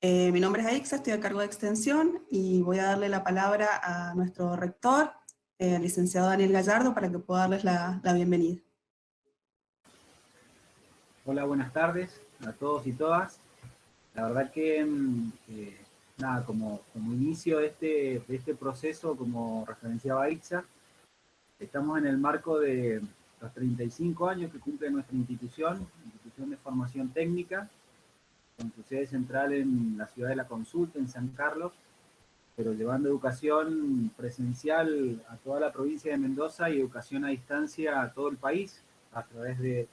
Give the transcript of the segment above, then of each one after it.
Mi nombre es Aixa, estoy a cargo de Extensión y voy a darle la palabra a nuestro rector, el licenciado Daniel Gallardo, para que pueda darles la bienvenida. Hola, buenas tardes a todos y todas. La verdad que, nada, como inicio de este proceso, como referenciaba Aixa, estamos en el marco de los 35 años que cumple nuestra institución de formación técnica, con su sede central en la ciudad de La Consulta, en San Carlos, pero llevando educación presencial a toda la provincia de Mendoza y educación a distancia a todo el país, a través de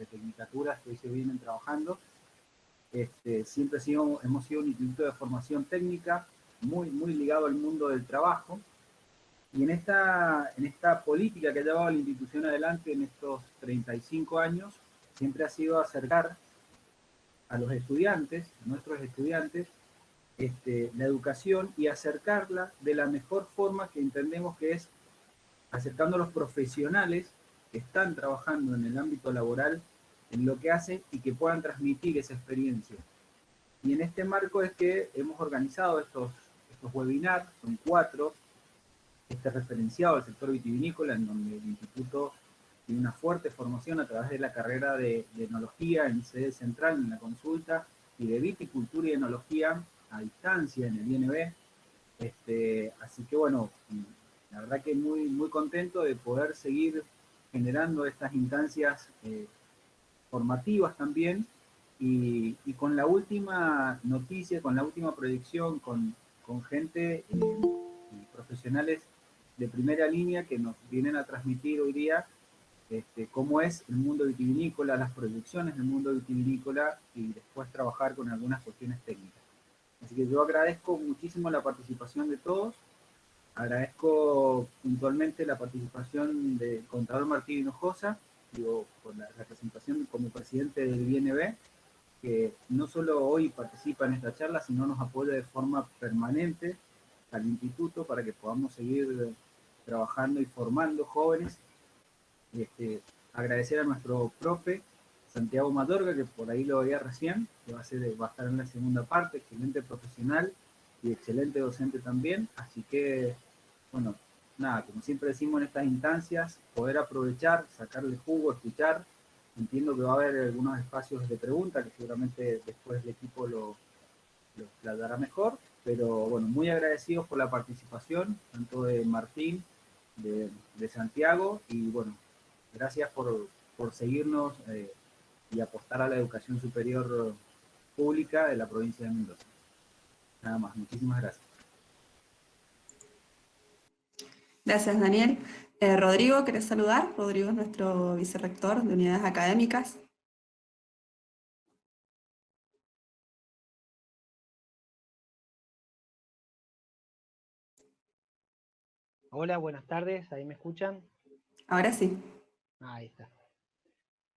tecnicaturas que hoy se vienen trabajando. Siempre hemos sido un instituto de formación técnica muy ligado al mundo del trabajo, y en esta política que ha llevado la institución adelante en estos 35 años, siempre ha sido acercar a los estudiantes, a nuestros estudiantes, la educación y acercarla de la mejor forma que entendemos que es acercando a los profesionales que están trabajando en el ámbito laboral en lo que hacen y que puedan transmitir esa experiencia. Y en este marco es que hemos organizado estos webinars, son 4, referenciado al sector vitivinícola, en donde el instituto tiene una fuerte formación a través de la carrera de enología en sede central, en La Consulta, y de viticultura y enología a distancia en el INB. Así que bueno, la verdad que muy contento de poder seguir generando estas instancias formativas también, y con la última noticia, con la última proyección, con gente y profesionales de primera línea que nos vienen a transmitir hoy día cómo es el mundo vitivinícola, las proyecciones del mundo vitivinícola, y después trabajar con algunas cuestiones técnicas. Así que yo agradezco muchísimo la participación de todos, agradezco puntualmente la participación del contador Martín Hinojosa, digo, por la representación como presidente del INB, que no solo hoy participa en esta charla, sino nos apoya de forma permanente al instituto para que podamos seguir trabajando y formando jóvenes. Agradecer a nuestro profe, Santiago Matorga, que por ahí lo veía recién, que va a estar en la segunda parte, excelente profesional y excelente docente también. Así que, bueno, nada, como siempre decimos en estas instancias, poder aprovechar, sacarle jugo, escuchar. Entiendo que va a haber algunos espacios de pregunta que seguramente después el equipo lo dará mejor, pero bueno, muy agradecidos por la participación, tanto de Martín, de Santiago, y bueno, gracias por seguirnos y apostar a la educación superior pública de la provincia de Mendoza. Nada más, muchísimas gracias. Gracias, Daniel. Rodrigo, ¿querés saludar? Rodrigo es nuestro vicerrector de unidades académicas. Hola, buenas tardes, ¿ahí me escuchan? Ahora sí. Ahí está.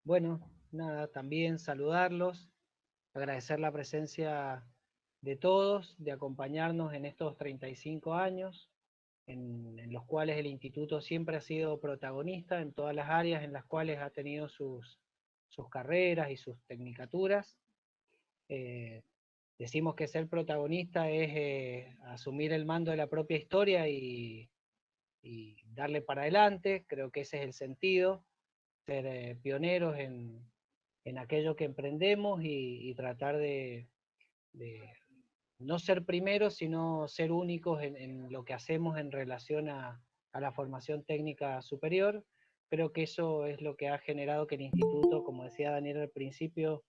Bueno, nada, también saludarlos, agradecer la presencia de todos, de acompañarnos en estos 35 años, en los cuales el instituto siempre ha sido protagonista en todas las áreas en las cuales ha tenido sus carreras y sus tecnicaturas. Decimos que ser protagonista es asumir el mando de la propia historia y darle para adelante. Creo que ese es el sentido, ser pioneros en aquello que emprendemos y tratar de no ser primeros, sino ser únicos en lo que hacemos en relación a la formación técnica superior. Creo que eso es lo que ha generado que el instituto, como decía Daniel al principio,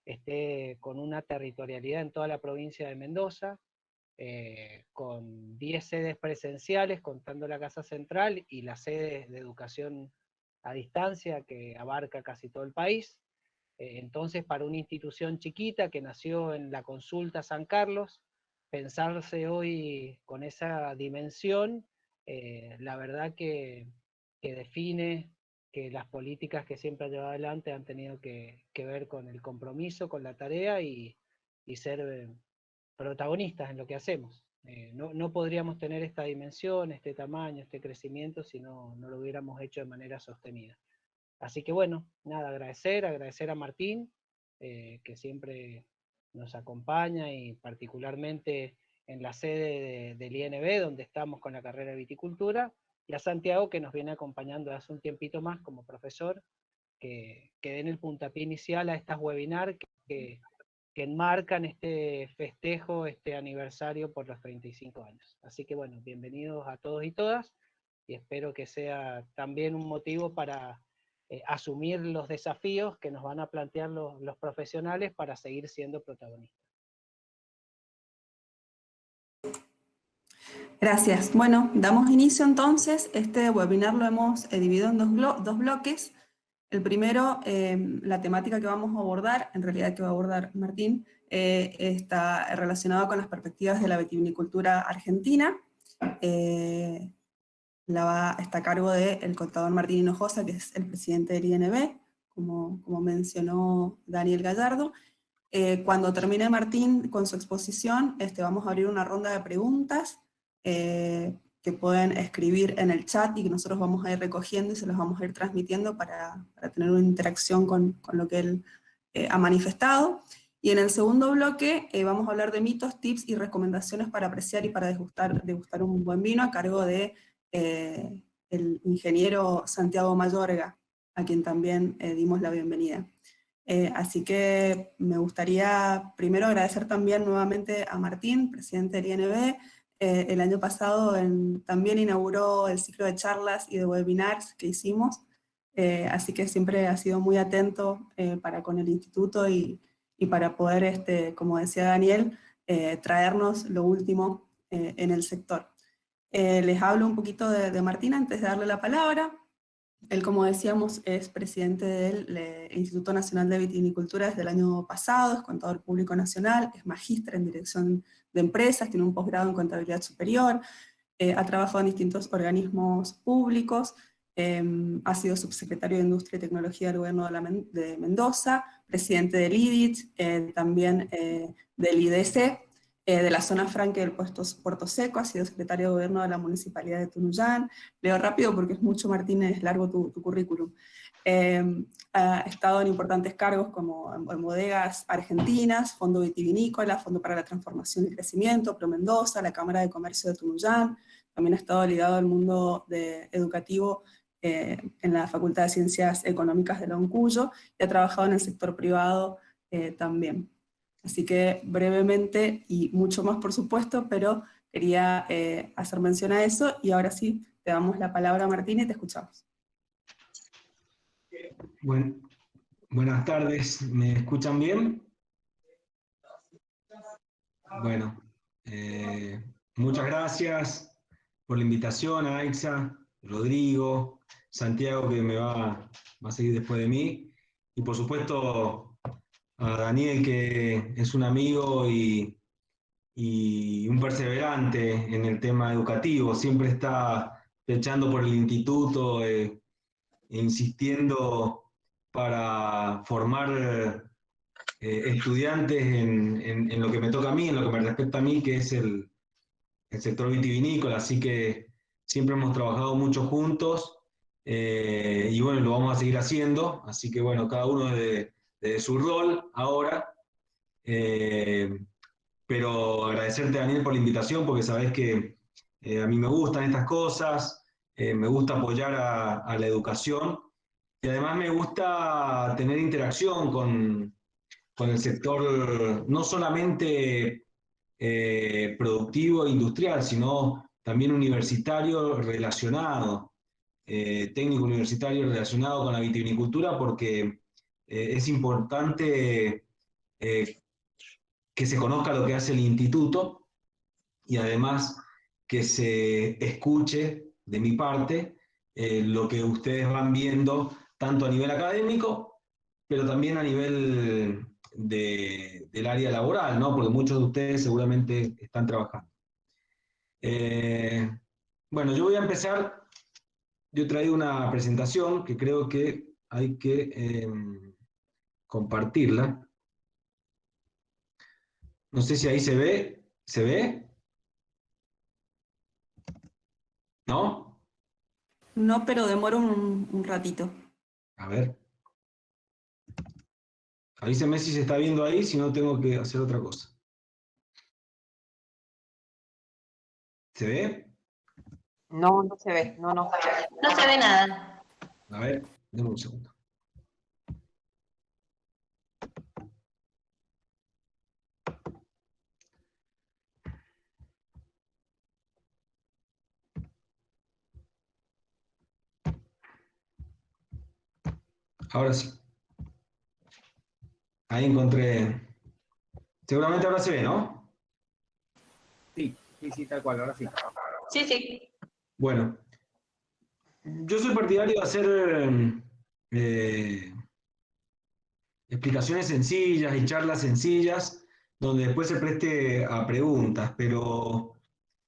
esté con una territorialidad en toda la provincia de Mendoza, con 10 sedes presenciales, contando la Casa Central, y las sedes de educación a distancia, que abarca casi todo el país. Entonces, para una institución chiquita que nació en la Consulta San Carlos, pensarse hoy con esa dimensión, la verdad que define que las políticas que siempre ha llevado adelante han tenido que ver con el compromiso, con la tarea y ser protagonistas en lo que hacemos. No podríamos tener esta dimensión, este tamaño, este crecimiento si no lo hubiéramos hecho de manera sostenida. Así que bueno, nada, agradecer a Martín, que siempre nos acompaña, y particularmente en la sede del INB, donde estamos con la carrera de viticultura, y a Santiago, que nos viene acompañando hace un tiempito más como profesor, que den el puntapié inicial a estas webinars que enmarcan este festejo, este aniversario por los 35 años. Así que bueno, bienvenidos a todos y todas, y espero que sea también un motivo para asumir los desafíos que nos van a plantear los profesionales para seguir siendo protagonistas. Gracias. Bueno, damos inicio entonces. Este webinar lo hemos dividido en dos bloques. El primero, la temática que vamos a abordar, en realidad que va a abordar Martín, está relacionado con las perspectivas de la vitivinicultura argentina. Está a cargo del contador Martín Hinojosa, que es el presidente del INB, como mencionó Daniel Gallardo. Cuando termine Martín con su exposición, vamos a abrir una ronda de preguntas que pueden escribir en el chat y que nosotros vamos a ir recogiendo y se los vamos a ir transmitiendo para tener una interacción con lo que él ha manifestado. Y en el segundo bloque vamos a hablar de mitos, tips y recomendaciones para apreciar y para degustar un buen vino, a cargo de el ingeniero Santiago Mayorga, a quien también dimos la bienvenida. Así que me gustaría primero agradecer también nuevamente a Martín, presidente del INB. El año pasado también inauguró el ciclo de charlas y de webinars que hicimos, así que siempre ha sido muy atento para con el instituto y para poder, como decía Daniel, traernos lo último en el sector. Les hablo un poquito de Martín antes de darle la palabra. Él, como decíamos, es presidente del Instituto Nacional de Vitivinicultura desde el año pasado, es contador público nacional, es magíster en dirección de empresas, tiene un posgrado en contabilidad superior, ha trabajado en distintos organismos públicos, ha sido subsecretario de Industria y Tecnología del Gobierno de Mendoza, presidente del IDIT, también del IDC, de la zona franca del Puerto Seco, ha sido secretario de Gobierno de la Municipalidad de Tunuyán. Leo rápido porque es mucho, Martín, es largo tu currículum. Ha estado en importantes cargos como en bodegas argentinas, Fondo Vitivinícola, Fondo para la Transformación y Crecimiento, Pro Mendoza, la Cámara de Comercio de Tunuyán. También ha estado ligado al mundo educativo en la Facultad de Ciencias Económicas de la UNCUYO, y ha trabajado en el sector privado también. Así que brevemente, y mucho más por supuesto, pero quería hacer mención a eso, y ahora sí, te damos la palabra, Martín, y te escuchamos. Buenas tardes, ¿me escuchan bien? Bueno, muchas gracias por la invitación a Aixa, Rodrigo, Santiago, que va a seguir después de mí, y por supuesto a Daniel, que es un amigo y un perseverante en el tema educativo, siempre está pechando por el instituto, insistiendo para formar estudiantes en lo que me toca a mí, en lo que me respecta a mí, que es el sector vitivinícola, así que siempre hemos trabajado mucho juntos, y bueno, lo vamos a seguir haciendo, así que bueno, cada uno de su rol ahora, pero agradecerte, Daniel, por la invitación, porque sabés que a mí me gustan estas cosas, me gusta apoyar a la educación, y además me gusta tener interacción con el sector no solamente productivo e industrial, sino también universitario relacionado, técnico universitario relacionado con la vitivinicultura, porque es importante que se conozca lo que hace el instituto y además que se escuche de mi parte lo que ustedes van viendo tanto a nivel académico, pero también a nivel del área laboral, ¿no? Porque muchos de ustedes seguramente están trabajando. Bueno, yo voy a empezar. Yo he traído una presentación que creo que hay que compartirla. No sé si ahí se ve. ¿Se ve? ¿No? No, pero demora un ratito. A ver. Avísenme si se está viendo ahí, si no tengo que hacer otra cosa. ¿Se ve? No, no se ve, no. No se ve nada. A ver, denme un segundo. Ahora sí. Ahí encontré. Seguramente ahora se ve, ¿no? Sí, tal cual, ahora sí. Sí, sí. Bueno, yo soy partidario de hacer explicaciones sencillas y charlas sencillas, donde después se preste a preguntas, pero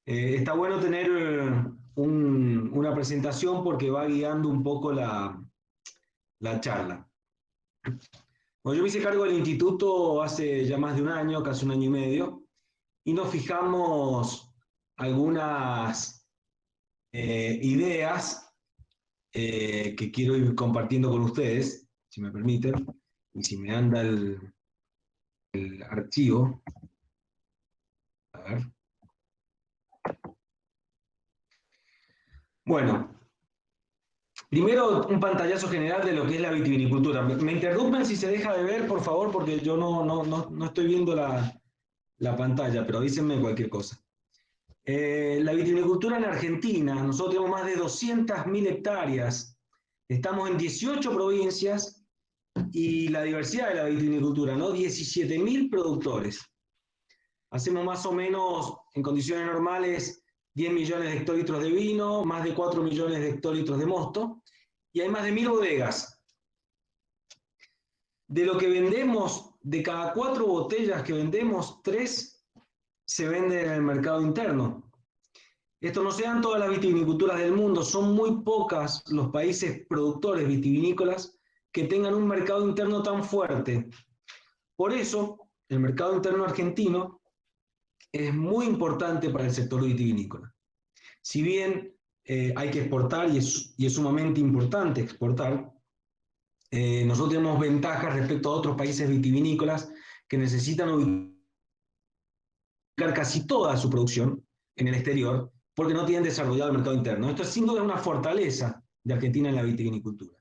está bueno tener una presentación porque va guiando un poco la charla. Bueno, yo me hice cargo del instituto hace ya más de un año, casi un año y medio, y nos fijamos algunas ideas que quiero ir compartiendo con ustedes, si me permiten, y si me anda el archivo. A ver. Bueno, primero un pantallazo general de lo que es la vitivinicultura. Me interrumpen si se deja de ver, por favor, porque yo no estoy viendo la pantalla, pero avísenme cualquier cosa. La vitivinicultura en Argentina, nosotros tenemos más de 200.000 hectáreas, estamos en 18 provincias y la diversidad de la vitivinicultura, ¿no? 17.000 productores. Hacemos más o menos, en condiciones normales, 10 millones de hectolitros de vino, más de 4 millones de hectolitros de mosto, y hay más de 1.000 bodegas. De lo que vendemos, de cada 4 botellas que vendemos, 3 se venden en el mercado interno. Esto no se da en todas las vitiviniculturas del mundo, son muy pocas los países productores vitivinícolas que tengan un mercado interno tan fuerte. Por eso, el mercado interno argentino es muy importante para el sector vitivinícola. Si bien hay que exportar y es sumamente importante exportar, nosotros tenemos ventajas respecto a otros países vitivinícolas que necesitan ubicar casi toda su producción en el exterior porque no tienen desarrollado el mercado interno. Esto es sin duda una fortaleza de Argentina en la vitivinicultura.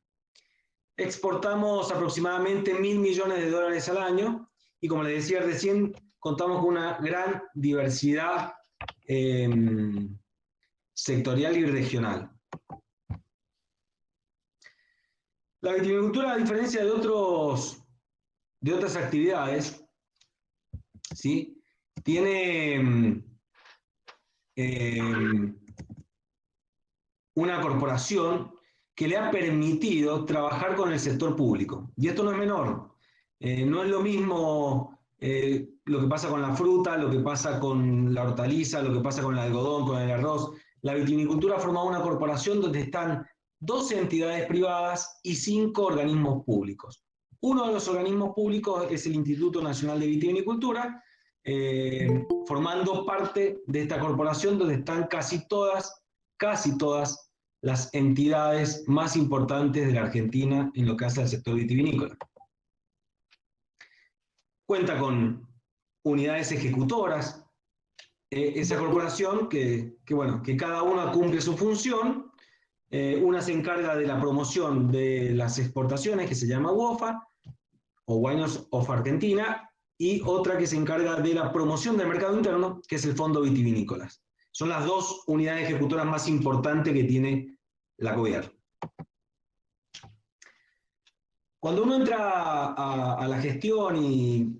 Exportamos aproximadamente 1.000 millones de dólares al año y, como les decía recién, contamos con una gran diversidad sectorial y regional. La vitivinicultura, a diferencia de otras actividades, ¿sí?, tiene una corporación que le ha permitido trabajar con el sector público. Y esto no es menor. No es lo mismo lo que pasa con la fruta, lo que pasa con la hortaliza, lo que pasa con el algodón, con el arroz. La vitivinicultura ha formado una corporación donde están 12 entidades privadas y 5 organismos públicos. Uno de los organismos públicos es el Instituto Nacional de Vitivinicultura, formando parte de esta corporación donde están casi todas las entidades más importantes de la Argentina en lo que hace al sector vitivinícola. Cuenta con unidades ejecutoras, esa corporación que cada una cumple su función. Una se encarga de la promoción de las exportaciones, que se llama WOFA, o Wines of Argentina, y otra que se encarga de la promoción del mercado interno, que es el Fondo Vitivinícolas. Son las 2 unidades ejecutoras más importantes que tiene la COVIAR. Cuando uno entra a la gestión y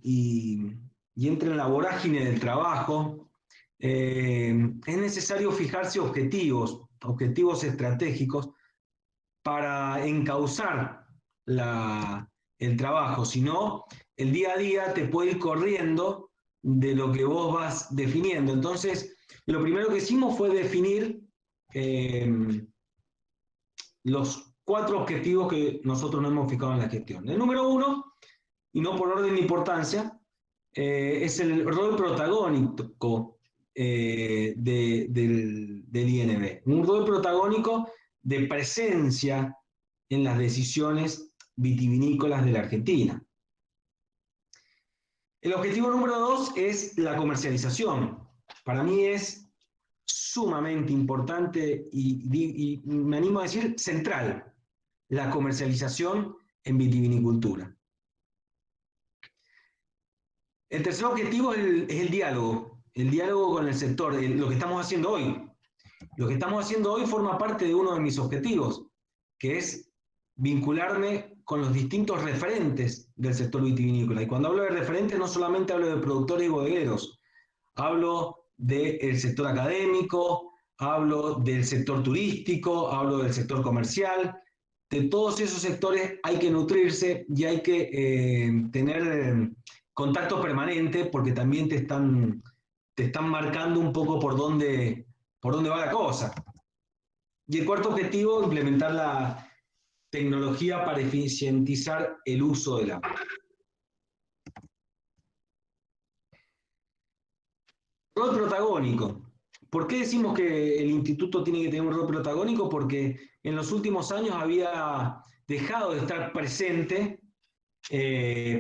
entra en la vorágine del trabajo, es necesario fijarse objetivos estratégicos para encauzar el trabajo. Si no, el día a día te puede ir corriendo de lo que vos vas definiendo. Entonces, lo primero que hicimos fue definir los 4 objetivos que nosotros nos hemos fijado en la gestión. El número 1, y no por orden de importancia, es el rol protagónico del INB. Un rol protagónico de presencia en las decisiones vitivinícolas de la Argentina. El objetivo número 2 es la comercialización. Para mí es sumamente importante y me animo a decir central, la comercialización en vitivinicultura. El tercer objetivo es el diálogo con el sector, lo que estamos haciendo hoy. Lo que estamos haciendo hoy forma parte de uno de mis objetivos, que es vincularme con los distintos referentes del sector vitivinícola. Y cuando hablo de referentes, no solamente hablo de productores y bodegueros, hablo del sector académico, hablo del sector turístico, hablo del sector comercial. De todos esos sectores hay que nutrirse y hay que tener contacto permanente, porque también te están marcando un poco por dónde va la cosa. Y el cuarto objetivo, implementar la tecnología para eficientizar el uso del agua. Rol protagónico. ¿Por qué decimos que el instituto tiene que tener un rol protagónico? Porque en los últimos años había dejado de estar presente,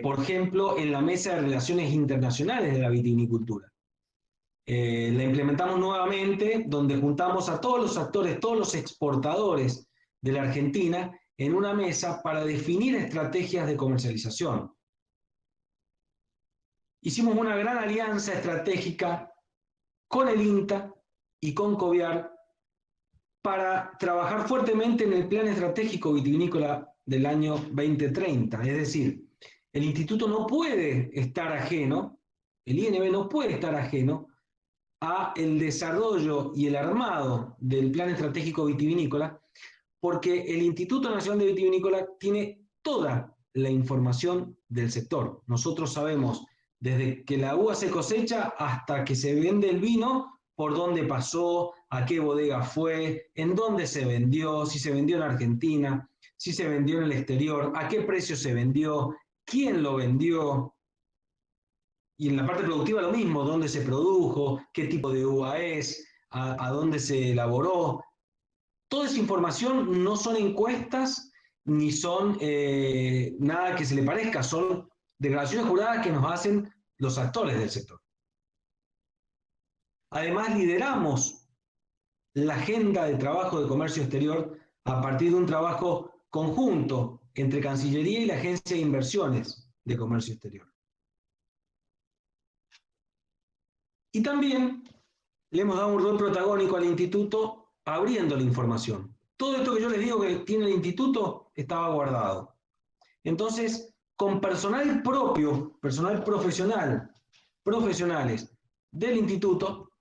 por ejemplo, en la Mesa de Relaciones Internacionales de la Vitivinicultura. La implementamos nuevamente, donde juntamos a todos los actores, todos los exportadores de la Argentina, en una mesa para definir estrategias de comercialización. Hicimos una gran alianza estratégica con el INTA y con COVIAR para trabajar fuertemente en el Plan Estratégico Vitivinícola del año 2030. Es decir, el instituto no puede estar ajeno, el INB no puede estar ajeno a el desarrollo y el armado del Plan Estratégico Vitivinícola, porque el Instituto Nacional de Vitivinícola tiene toda la información del sector. Nosotros sabemos desde que la uva se cosecha hasta que se vende el vino, por dónde pasó, a qué bodega fue, en dónde se vendió, si se vendió en Argentina, si se vendió en el exterior, a qué precio se vendió, quién lo vendió. Y en la parte productiva lo mismo, dónde se produjo, qué tipo de uva es, a dónde se elaboró. Toda esa información no son encuestas ni son nada que se le parezca, son declaraciones juradas que nos hacen los actores del sector. Además, lideramos la agenda de trabajo de comercio exterior a partir de un trabajo conjunto entre Cancillería y la Agencia de Inversiones de Comercio Exterior. Y también le hemos dado un rol protagónico al instituto abriendo la información. Todo esto que yo les digo que tiene el instituto estaba guardado. Entonces, con personal propio, personal profesionales del instituto,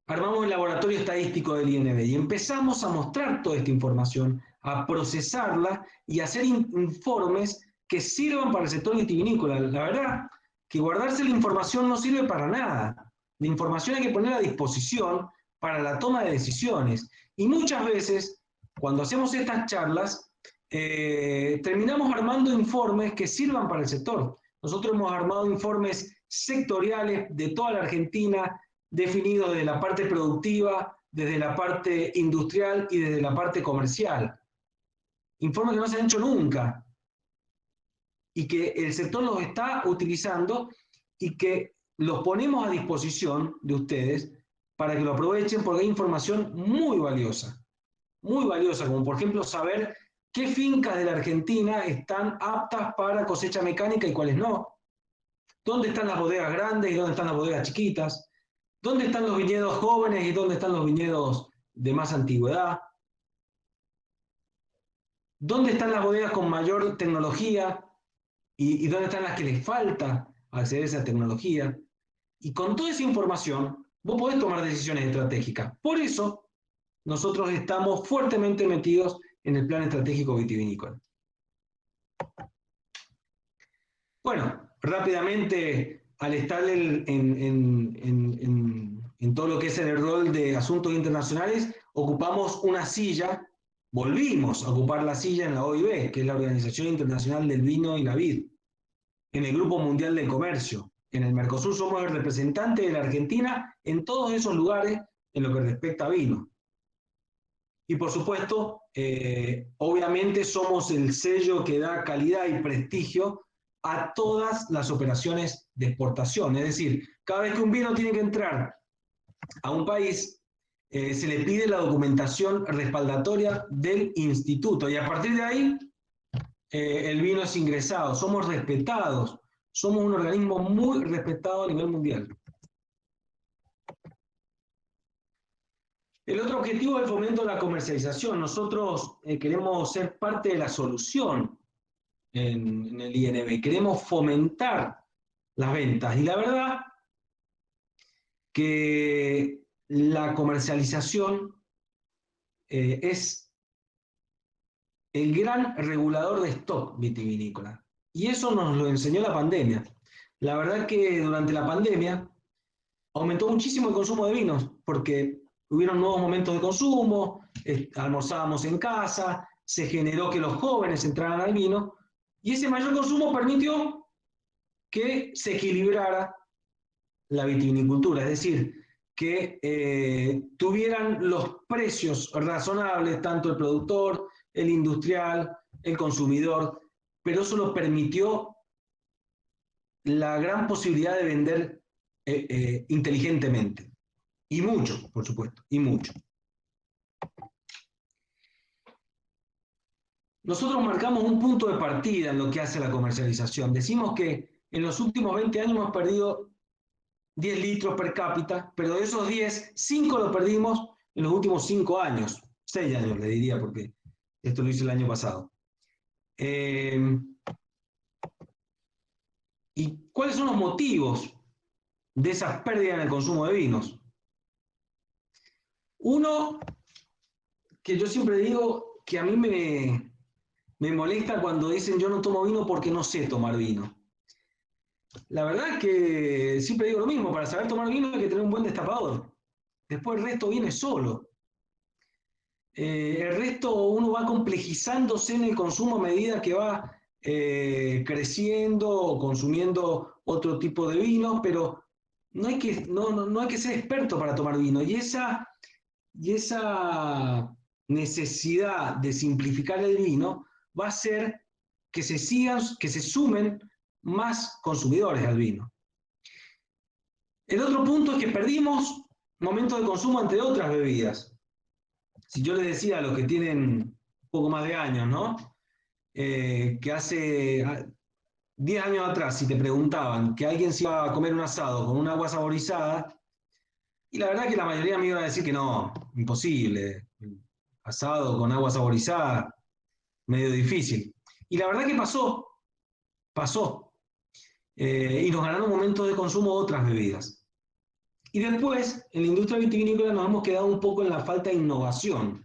armamos el laboratorio estadístico del INB y empezamos a mostrar toda esta información, a procesarla y a hacer informes que sirvan para el sector vitivinícola. La verdad que guardarse la información no sirve para nada. La información hay que ponerla a disposición para la toma de decisiones. Y muchas veces, cuando hacemos estas charlas, terminamos armando informes que sirvan para el sector. Nosotros hemos armado informes sectoriales de toda la Argentina, definidos desde la parte productiva, desde la parte industrial y desde la parte comercial. Informes que no se han hecho nunca y que el sector los está utilizando y que los ponemos a disposición de ustedes para que lo aprovechen, porque hay información muy valiosa, como por ejemplo saber qué fincas de la Argentina están aptas para cosecha mecánica y cuáles no, dónde están las bodegas grandes y dónde están las bodegas chiquitas, dónde están los viñedos jóvenes y dónde están los viñedos de más antigüedad, dónde están las bodegas con mayor tecnología y dónde están las que les falta acceder a esa tecnología. Y con toda esa información, vos podés tomar decisiones estratégicas. Por eso, nosotros estamos fuertemente metidos en el Plan Estratégico Vitivinícola. Bueno, rápidamente, al estar en todo lo que es el rol de asuntos internacionales, ocupamos una silla, volvimos a ocupar la silla en la OIB, que es la Organización Internacional del Vino y la Vid, en el Grupo Mundial del Comercio. En el Mercosur somos el representante de la Argentina en todos esos lugares en lo que respecta a vino. Y por supuesto, obviamente somos el sello que da calidad y prestigio a todas las operaciones de exportación. Es decir, cada vez que un vino tiene que entrar a un país, se le pide la documentación respaldatoria del instituto y a partir de ahí el vino es ingresado. Somos respetados, somos un organismo muy respetado a nivel mundial. El otro objetivo es el fomento de la comercialización. Nosotros queremos ser parte de la solución en el INB, queremos fomentar las ventas y la verdad que la comercialización es el gran regulador de stock vitivinícola. Y eso nos lo enseñó la pandemia. La verdad que durante la pandemia aumentó muchísimo el consumo de vinos, porque hubieron nuevos momentos de consumo, almorzábamos en casa, se generó que los jóvenes entraran al vino, y ese mayor consumo permitió que se equilibrara la vitivinicultura, es decir, que tuvieran los precios razonables, tanto el productor, el industrial, el consumidor, pero eso lo permitió la gran posibilidad de vender inteligentemente. Y mucho, por supuesto, y mucho. Nosotros marcamos un punto de partida en lo que hace la comercialización. Decimos que en los últimos 20 años hemos perdido 10 litros per cápita, pero de esos 10, 5 lo perdimos en los últimos 5 años, 6 años le diría, porque esto lo hice el año pasado. ¿Y cuáles son los motivos de esas pérdidas en el consumo de vinos? Uno, que yo siempre digo que a mí me molesta cuando dicen yo no tomo vino porque no sé tomar vino. La verdad es que siempre digo lo mismo, para saber tomar vino hay que tener un buen destapador. Después el resto viene solo. El resto uno va complejizándose en el consumo a medida que va creciendo o consumiendo otro tipo de vino, pero no hay que ser experto para tomar vino. Y esa necesidad de simplificar el vino va a hacer que se sumen más consumidores al vino. El otro punto es que perdimos momentos de consumo entre otras bebidas. Si yo les decía a los que tienen un poco más de años, ¿no? Que hace 10 años atrás, si te preguntaban que alguien se iba a comer un asado con un agua saborizada, y la verdad que la mayoría me iba a decir que no, imposible, asado con agua saborizada, medio difícil. Y la verdad que pasó. Y nos ganaron momentos de consumo de otras bebidas. Y después, en la industria vitivinícola nos hemos quedado un poco en la falta de innovación,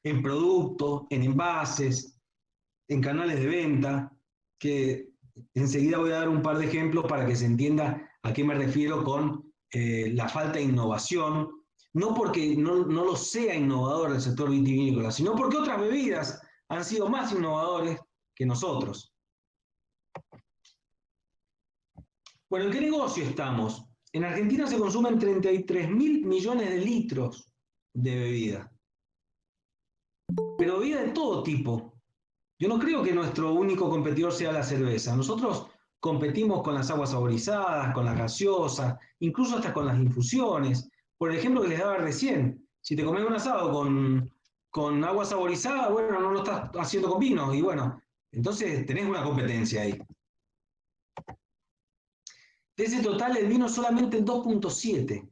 en productos, en envases, en canales de venta, que enseguida voy a dar un par de ejemplos para que se entienda a qué me refiero con la falta de innovación, no porque no lo sea innovador el sector vitivinícola, sino porque otras bebidas han sido más innovadores que nosotros. Bueno, ¿en qué negocio estamos? En Argentina se consumen 33.000 millones de litros de bebida. Pero bebida de todo tipo. Yo no creo que nuestro único competidor sea la cerveza. Nosotros competimos con las aguas saborizadas, con las gaseosas, incluso hasta con las infusiones. Por el ejemplo que les daba recién. Si te comes un asado con agua saborizada, bueno, no lo estás haciendo con vino. Y bueno, entonces tenés una competencia ahí. De ese total, el vino solamente el 2.7.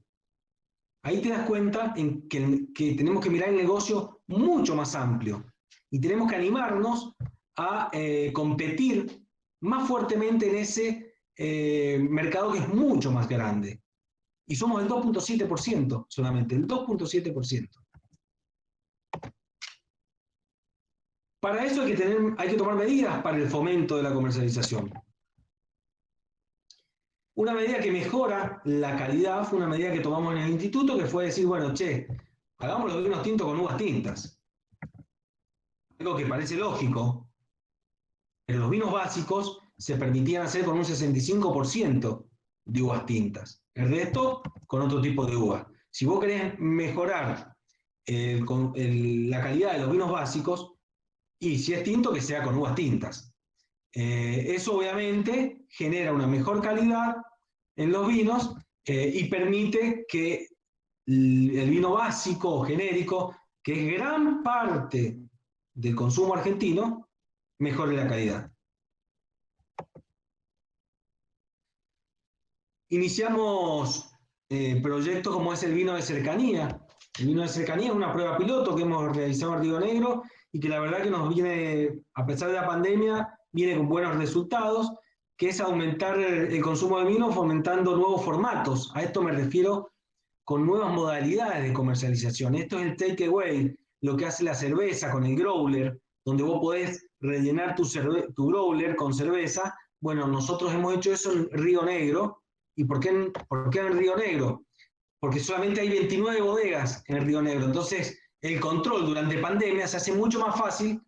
Ahí te das cuenta en que tenemos que mirar el negocio mucho más amplio y tenemos que animarnos a competir más fuertemente en ese mercado que es mucho más grande. Y somos el 2.7% solamente, el 2.7%. Para eso hay que tomar medidas para el fomento de la comercialización. Una medida que mejora la calidad fue una medida que tomamos en el instituto, que fue decir, bueno, hagamos los vinos tintos con uvas tintas. Algo que parece lógico, pero los vinos básicos se permitían hacer con un 65% de uvas tintas. El resto con otro tipo de uvas. Si vos querés mejorar la calidad de los vinos básicos, y si es tinto, que sea con uvas tintas. Eso obviamente genera una mejor calidad en los vinos y permite que el vino básico o genérico, que es gran parte del consumo argentino, mejore la calidad. Iniciamos proyectos como es el vino de cercanía. El vino de cercanía es una prueba piloto que hemos realizado en Río Negro y que la verdad que nos viene, a pesar de la pandemia, viene con buenos resultados, que es aumentar el consumo de vino fomentando nuevos formatos. A esto me refiero con nuevas modalidades de comercialización. Esto es el takeaway, lo que hace la cerveza con el growler, donde vos podés rellenar tu growler con cerveza. Bueno, nosotros hemos hecho eso en Río Negro. ¿Y por qué en Río Negro? Porque solamente hay 29 bodegas en el Río Negro. Entonces, el control durante pandemia se hace mucho más fácil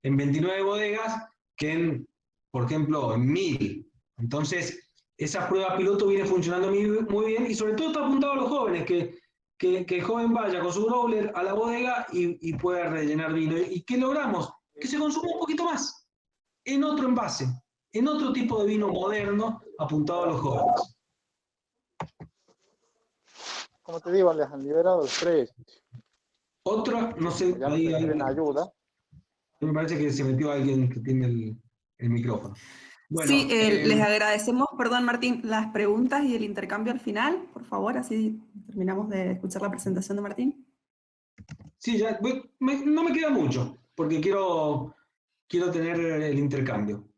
en 29 bodegas que en, por ejemplo, en 1000. Entonces, esa prueba piloto viene funcionando muy bien y sobre todo está apuntado a los jóvenes, que el joven vaya con su growler a la bodega y pueda rellenar vino. ¿Y qué logramos? Que se consuma un poquito más, en otro envase, en otro tipo de vino moderno apuntado a los jóvenes. Como te digo, les han liberado el precio. Otro, no sé, Ya ahí no tienen ayuda. me parece que se metió alguien que tiene el micrófono. Bueno, Sí, les agradecemos, perdón Martín, las preguntas y el intercambio al final, por favor, así terminamos de escuchar la presentación de Martín. Sí, ya, no me queda mucho, porque quiero tener el intercambio.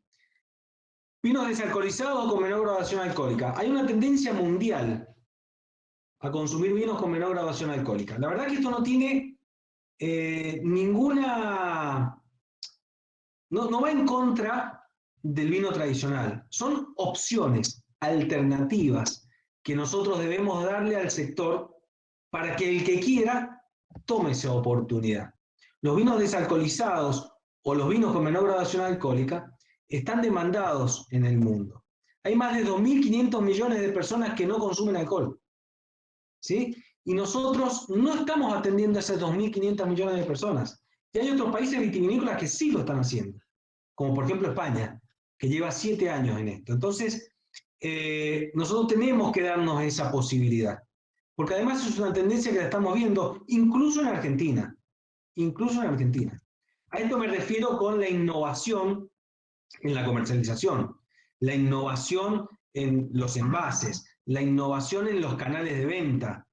Vinos desalcoholizados con menor graduación alcohólica. Hay una tendencia mundial a consumir vinos con menor graduación alcohólica. La verdad que esto no tiene ninguna... No va en contra del vino tradicional. Son opciones, alternativas, que nosotros debemos darle al sector para que el que quiera tome esa oportunidad. Los vinos desalcoholizados o los vinos con menor graduación alcohólica están demandados en el mundo. Hay más de 2.500 millones de personas que no consumen alcohol, ¿sí? Y nosotros no estamos atendiendo a esas 2.500 millones de personas. Y hay otros países vitivinícolas que sí lo están haciendo, como por ejemplo España, que lleva 7 años en esto. Entonces, nosotros tenemos que darnos esa posibilidad, porque además es una tendencia que la estamos viendo incluso en Argentina. Incluso en Argentina. A esto me refiero con la innovación en la comercialización, la innovación en los envases, la innovación en los canales de venta.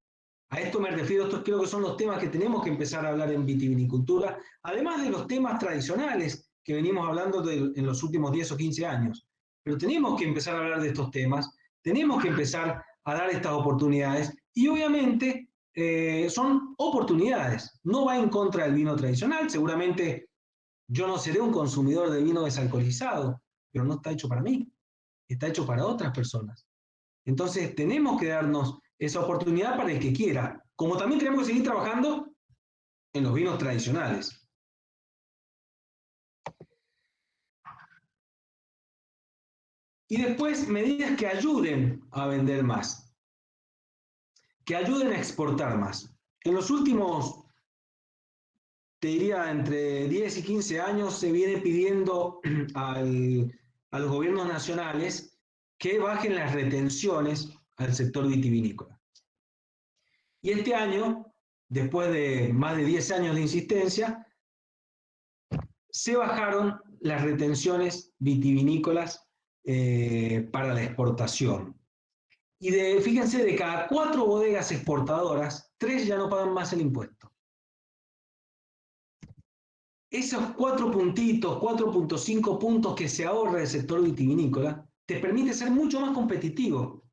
A esto me refiero, estos creo que son los temas que tenemos que empezar a hablar en vitivinicultura, además de los temas tradicionales que venimos hablando en los últimos 10 o 15 años. Pero tenemos que empezar a hablar de estos temas, tenemos que empezar a dar estas oportunidades y obviamente son oportunidades. No va en contra del vino tradicional, seguramente yo no seré un consumidor de vino desalcoholizado, pero no está hecho para mí, está hecho para otras personas. Entonces tenemos que darnos esa oportunidad para el que quiera, como también tenemos que seguir trabajando en los vinos tradicionales. Y después medidas que ayuden a vender más, que ayuden a exportar más. En los últimos, te diría, entre 10 y 15 años se viene pidiendo a los gobiernos nacionales que bajen las retenciones al sector vitivinícola. Y este año, después de más de 10 años de insistencia, se bajaron las retenciones vitivinícolas para la exportación. Y fíjense, de cada 4 bodegas exportadoras, 3 ya no pagan más el impuesto. Esos 4 puntitos, 4.5 puntos que se ahorra el sector vitivinícola, te permite ser mucho más competitivo.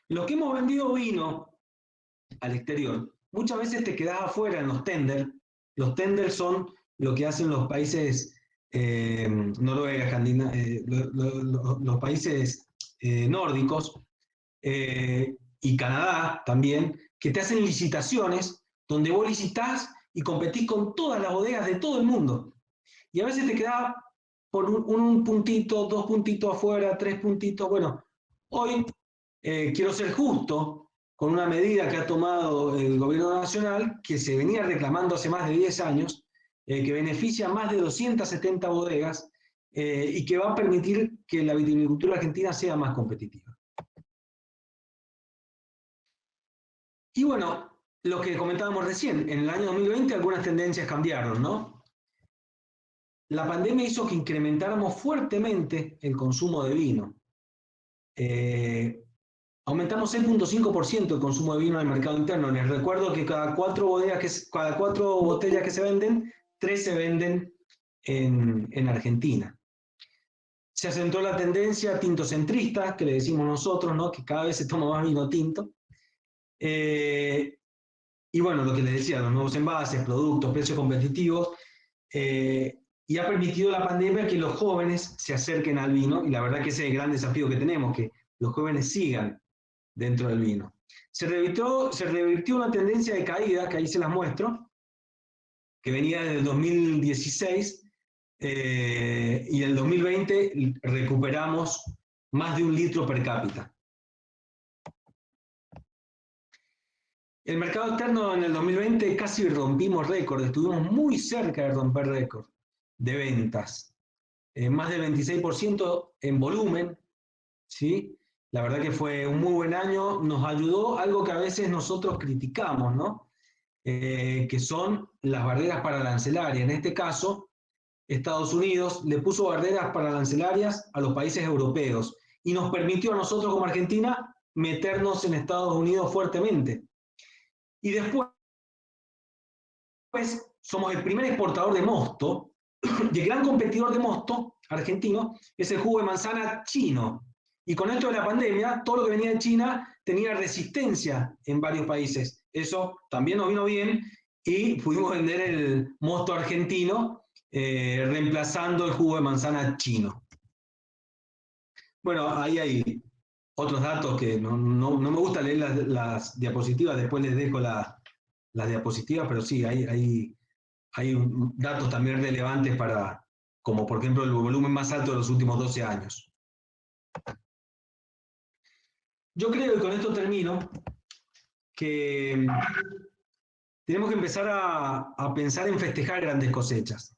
Los que hemos vendido vino al exterior, muchas veces te quedás afuera en los tenders. Los tenders son lo que hacen los países Noruega, los países nórdicos y Canadá también, que te hacen licitaciones donde vos licitás y competís con todas las bodegas de todo el mundo. Y a veces te quedás por un puntito, 2 puntitos afuera, 3 puntitos. Bueno, hoy quiero ser justo con una medida que ha tomado el gobierno nacional, que se venía reclamando hace más de 10 años, que beneficia a más de 270 bodegas, y que va a permitir que la vitivinicultura argentina sea más competitiva. Y bueno, lo que comentábamos recién, en el año 2020 algunas tendencias cambiaron, ¿no? La pandemia hizo que incrementáramos fuertemente el consumo de vino. Aumentamos 6.5% el consumo de vino en el mercado interno. Les recuerdo que cada cuatro botellas que se venden, 3 se venden en Argentina. Se acentuó la tendencia tintocentrista, que le decimos nosotros, ¿no? Que cada vez se toma más vino tinto. Y bueno, lo que les decía, los nuevos envases, productos, precios competitivos, y ha permitido la pandemia que los jóvenes se acerquen al vino, y la verdad que ese es el gran desafío que tenemos, que los jóvenes sigan dentro del vino. Se revirtió una tendencia de caída, que ahí se las muestro, que venía desde el 2016, y en el 2020 recuperamos más de 1 litro per cápita. El mercado externo en el 2020 casi rompimos récord, estuvimos muy cerca de romper récord de ventas, más del 26% en volumen, ¿sí? La verdad que fue un muy buen año, nos ayudó algo que a veces nosotros criticamos, ¿no? Que son las barreras pararancelarias. En este caso, Estados Unidos le puso barreras pararancelarias a los países europeos y nos permitió a nosotros como Argentina meternos en Estados Unidos fuertemente. Y después somos el primer exportador de mosto, y el gran competidor de mosto argentino es el jugo de manzana chino. Y con esto de la pandemia, todo lo que venía de China tenía resistencia en varios países. Eso también nos vino bien y pudimos vender el mosto argentino reemplazando el jugo de manzana chino. Bueno, ahí hay otros datos que no me gusta leer las diapositivas, después les dejo las diapositivas, pero sí, hay datos también relevantes para, como por ejemplo el volumen más alto de los últimos 12 años. Yo creo, y con esto termino, que tenemos que empezar a pensar en festejar grandes cosechas.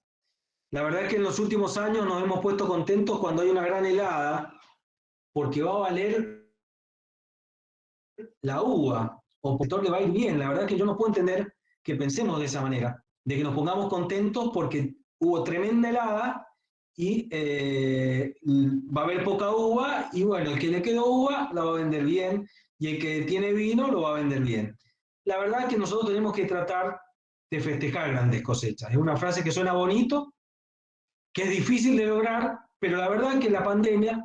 La verdad es que en los últimos años nos hemos puesto contentos cuando hay una gran helada, porque va a valer la uva, o el productor le va a ir bien. La verdad es que yo no puedo entender que pensemos de esa manera, de que nos pongamos contentos porque hubo tremenda helada y va a haber poca uva, y bueno, el que le quedó uva la va a vender bien, y el que tiene vino lo va a vender bien. La verdad es que nosotros tenemos que tratar de festejar grandes cosechas. Es una frase que suena bonito, que es difícil de lograr, pero la verdad es que la pandemia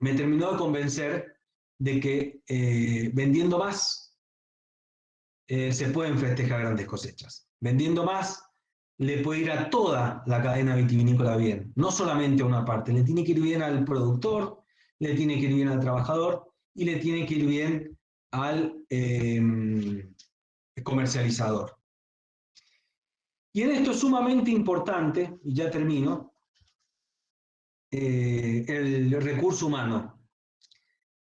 me terminó de convencer de que vendiendo más se pueden festejar grandes cosechas. Vendiendo más le puede ir a toda la cadena vitivinícola bien, no solamente a una parte. Le tiene que ir bien al productor, le tiene que ir bien al trabajador y le tiene que ir bien al comercializador. Y en esto es sumamente importante, y ya termino, el recurso humano.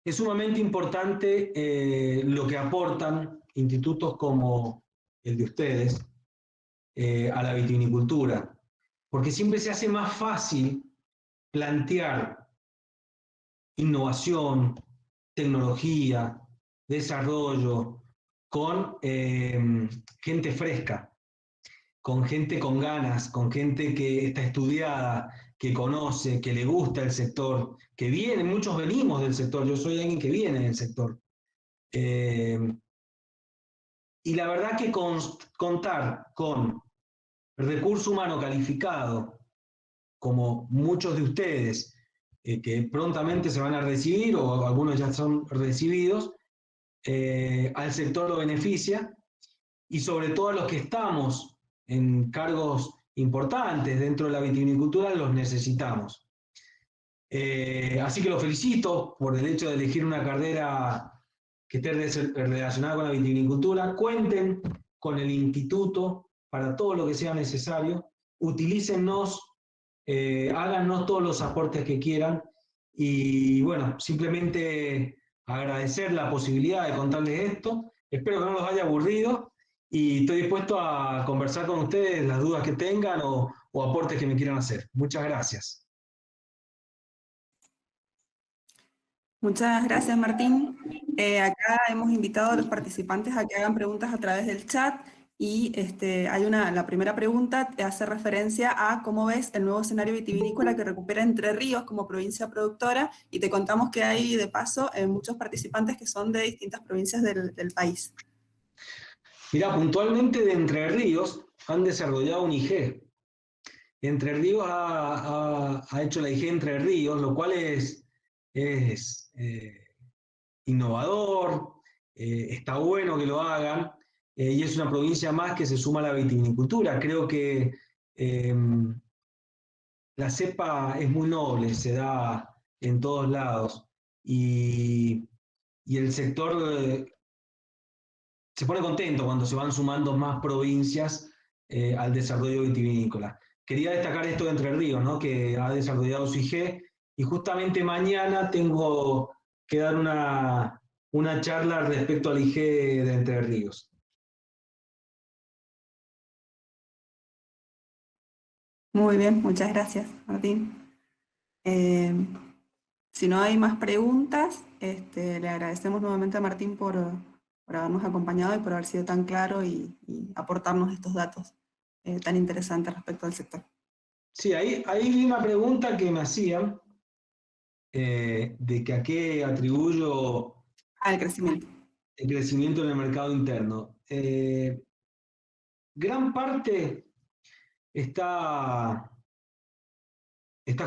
Es sumamente importante lo que aportan institutos como el de ustedes a la vitivinicultura, porque siempre se hace más fácil plantear innovación, tecnología, desarrollo con gente fresca, con gente con ganas, con gente que está estudiada, que conoce, que le gusta el sector, que viene, muchos venimos del sector, yo soy alguien que viene del sector. Y la verdad que contar con recurso humano calificado, como muchos de ustedes, que prontamente se van a recibir, o algunos ya son recibidos, al sector lo beneficia, y sobre todo a los que estamos en cargos importantes dentro de la vitivinicultura los necesitamos. Así que los felicito por el hecho de elegir una carrera que esté relacionada con la vitivinicultura. Cuenten con el instituto para todo lo que sea necesario. Utilícennos, háganos todos los aportes que quieran. Y bueno, simplemente agradecer la posibilidad de contarles esto. Espero que no los haya aburrido. Y estoy dispuesto a conversar con ustedes las dudas que tengan o o aportes que me quieran hacer. Muchas gracias. Muchas gracias, Martín. Acá hemos invitado a los participantes a que hagan preguntas a través del chat y la primera pregunta te hace referencia a cómo ves el nuevo escenario vitivinícola que recupera Entre Ríos como provincia productora, y te contamos que hay, de paso, muchos participantes que son de distintas provincias del país. Mirá, puntualmente de Entre Ríos han desarrollado un IG. Entre Ríos ha hecho la IG Entre Ríos, lo cual es innovador, está bueno que lo hagan, y es una provincia más que se suma a la vitivinicultura. Creo que la cepa es muy noble, se da en todos lados, y el sector se pone contento cuando se van sumando más provincias al desarrollo vitivinícola. Quería destacar esto de Entre Ríos, ¿no? Que ha desarrollado su IG, y justamente mañana tengo que dar una charla respecto al IG de Entre Ríos. Muy bien, muchas gracias, Martín. Si no hay más preguntas, le agradecemos nuevamente a Martín por habernos acompañado y por haber sido tan claro y aportarnos estos datos tan interesantes respecto al sector. Sí, ahí vi una pregunta que me hacían, de que a qué atribuyo Al crecimiento. el crecimiento en el mercado interno. Gran parte está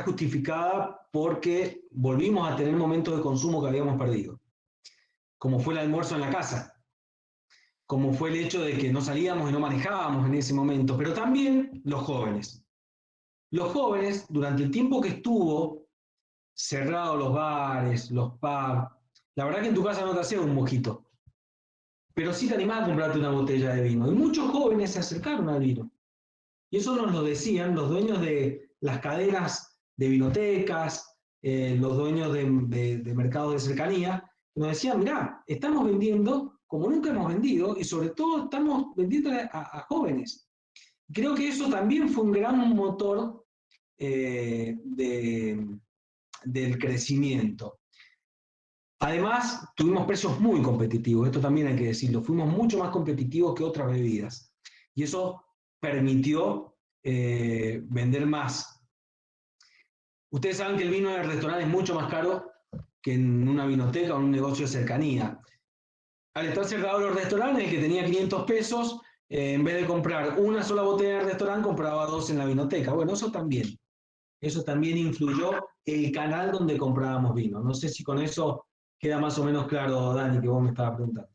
justificada porque volvimos a tener momentos de consumo que habíamos perdido, como fue el almuerzo en la casa, como fue el hecho de que no salíamos y no manejábamos en ese momento, pero también los jóvenes. Los jóvenes, durante el tiempo que estuvo cerrados los bares, los pubs, la verdad que en tu casa no te hacía un mojito, pero sí te animaba a comprarte una botella de vino. Y muchos jóvenes se acercaron al vino. Y eso nos lo decían los dueños de las cadenas de vinotecas, los dueños de mercados de cercanía, nos decían, mirá, estamos vendiendo como nunca hemos vendido, y sobre todo estamos vendiendo a jóvenes. Creo que eso también fue un gran motor del crecimiento. Además, tuvimos precios muy competitivos, esto también hay que decirlo, fuimos mucho más competitivos que otras bebidas, y eso permitió vender más. Ustedes saben que el vino en el restaurante es mucho más caro que en una vinoteca o en un negocio de cercanía. Al estar cerrados los restaurantes, el que tenía 500 pesos, en vez de comprar una sola botella en el restaurante, compraba 2 en la vinoteca. Bueno, eso también influyó el canal donde comprábamos vino. No sé si con eso queda más o menos claro, Dani, que vos me estabas preguntando.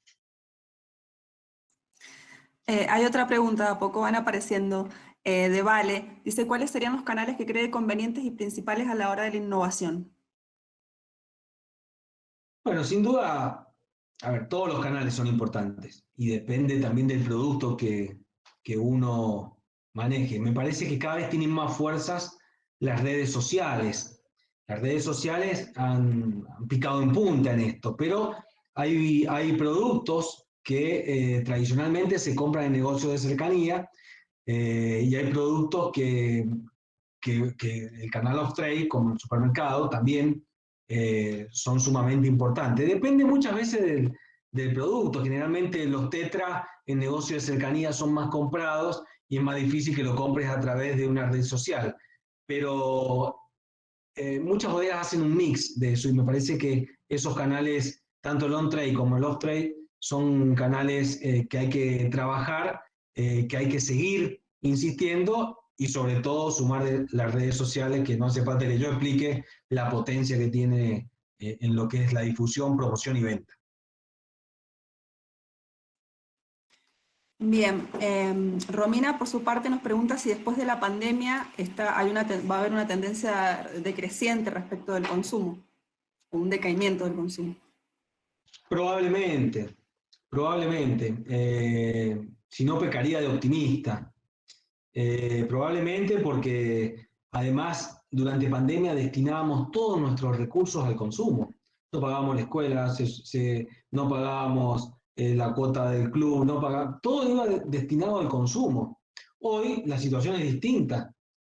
Hay otra pregunta, a poco van apareciendo, de Vale. Dice, ¿cuáles serían los canales que cree convenientes y principales a la hora de la innovación? Bueno, sin duda, a ver, todos los canales son importantes y depende también del producto que uno maneje. Me parece que cada vez tienen más fuerzas las redes sociales. Las redes sociales han picado en punta en esto, pero hay productos que tradicionalmente se compran en negocios de cercanía, y hay productos que el canal of trade, como el supermercado, también son sumamente importantes. Depende muchas veces del producto. Generalmente los tetra en negocios de cercanía son más comprados y es más difícil que lo compres a través de una red social. Pero muchas bodegas hacen un mix de eso, y me parece que esos canales, tanto el on-trade como el off-trade, son canales que hay que trabajar, que hay que seguir insistiendo, y sobre todo sumar las redes sociales, que no hace falta que yo explique la potencia que tiene en lo que es la difusión, promoción y venta. Bien, Romina por su parte nos pregunta si después de la pandemia va a haber una tendencia decreciente respecto del consumo, o un decaimiento del consumo. Probablemente. Si no, pecaría de optimista. Probablemente porque además durante pandemia destinábamos todos nuestros recursos al consumo. No pagábamos la escuela, no pagábamos la cuota del club, todo iba destinado al consumo. Hoy la situación es distinta.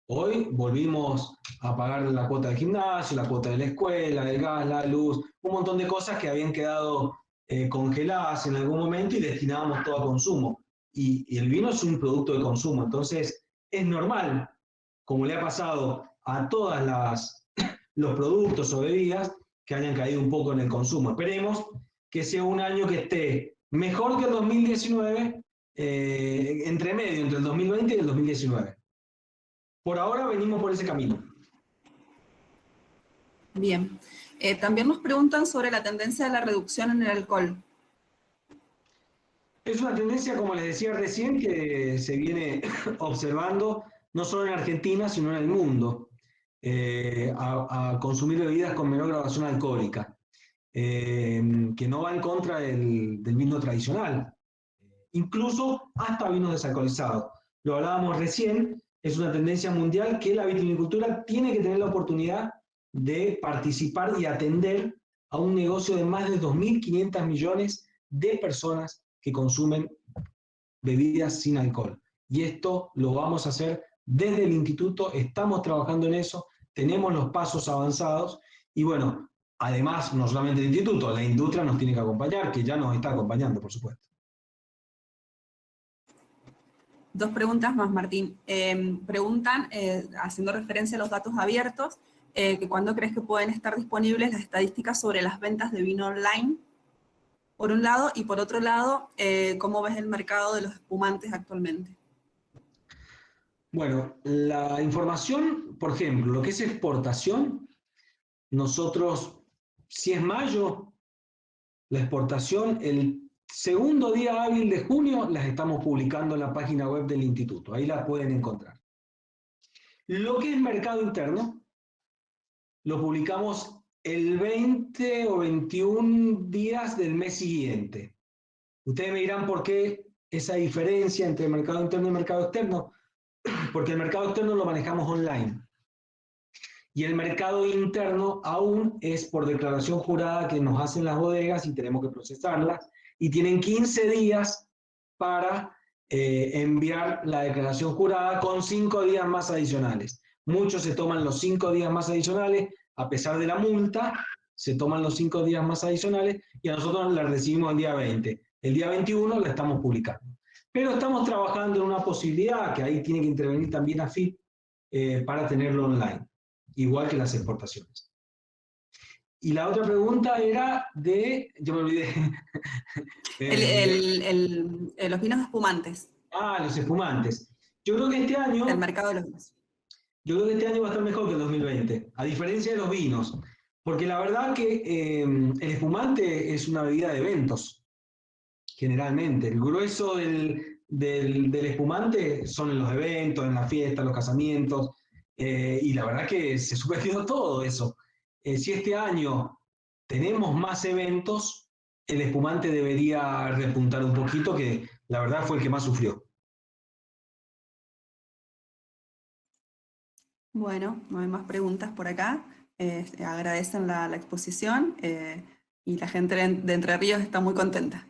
Hoy volvimos a pagar la cuota del gimnasio, la cuota de la escuela, el gas, la luz, un montón de cosas que habían quedado congeladas en algún momento y destinábamos todo a consumo. Y el vino es un producto de consumo, entonces es normal, como le ha pasado a todos los productos o bebidas, que hayan caído un poco en el consumo. Esperemos que sea un año que esté mejor que el 2019, entre medio, entre el 2020 y el 2019. Por ahora venimos por ese camino. Bien. También nos preguntan sobre la tendencia de la reducción en el alcohol. Es una tendencia, como les decía recién, que se viene observando no solo en Argentina, sino en el mundo, a consumir bebidas con menor graduación alcohólica, que no va en contra del vino tradicional, incluso hasta vinos desalcoholizados. Lo hablábamos recién, es una tendencia mundial que la vitivinicultura tiene que tener la oportunidad de participar y atender a un negocio de más de 2.500 millones de personas que consumen bebidas sin alcohol. Y esto lo vamos a hacer desde el instituto, estamos trabajando en eso, tenemos los pasos avanzados y bueno, además, no solamente el instituto, la industria nos tiene que acompañar, que ya nos está acompañando, por supuesto. Dos preguntas más, Martín. Preguntan, haciendo referencia a los datos abiertos, que cuándo crees que pueden estar disponibles las estadísticas sobre las ventas de vino online, por un lado, y por otro lado, ¿cómo ves el mercado de los espumantes actualmente? Bueno, la información, por ejemplo, lo que es exportación, nosotros, si es mayo, la exportación, el segundo día hábil de junio, las estamos publicando en la página web del instituto, ahí las pueden encontrar. Lo que es mercado interno, lo publicamos el 20 o 21 días del mes siguiente. Ustedes me dirán por qué esa diferencia entre mercado interno y mercado externo, porque el mercado externo lo manejamos online. Y el mercado interno aún es por declaración jurada que nos hacen las bodegas y tenemos que procesarlas. Y tienen 15 días para enviar la declaración jurada con 5 días más adicionales. Muchos se toman los 5 días más adicionales, a pesar de la multa, se toman los 5 días más adicionales y a nosotros la recibimos el día 20. El día 21 la estamos publicando. Pero estamos trabajando en una posibilidad, que ahí tiene que intervenir también AFIP, para tenerlo online, igual que las exportaciones. Y la otra pregunta era yo me olvidé. Los vinos espumantes. Los espumantes. Yo creo que este año... El mercado de los vinos. Yo creo que este año va a estar mejor que el 2020, a diferencia de los vinos. Porque la verdad que el espumante es una bebida de eventos, generalmente. El grueso del espumante son en los eventos, en las fiestas, los casamientos, y la verdad que se subestimó todo eso. Si este año tenemos más eventos, el espumante debería repuntar un poquito, que la verdad fue el que más sufrió. Bueno, no hay más preguntas por acá. Agradecen la exposición y la gente de Entre Ríos está muy contenta.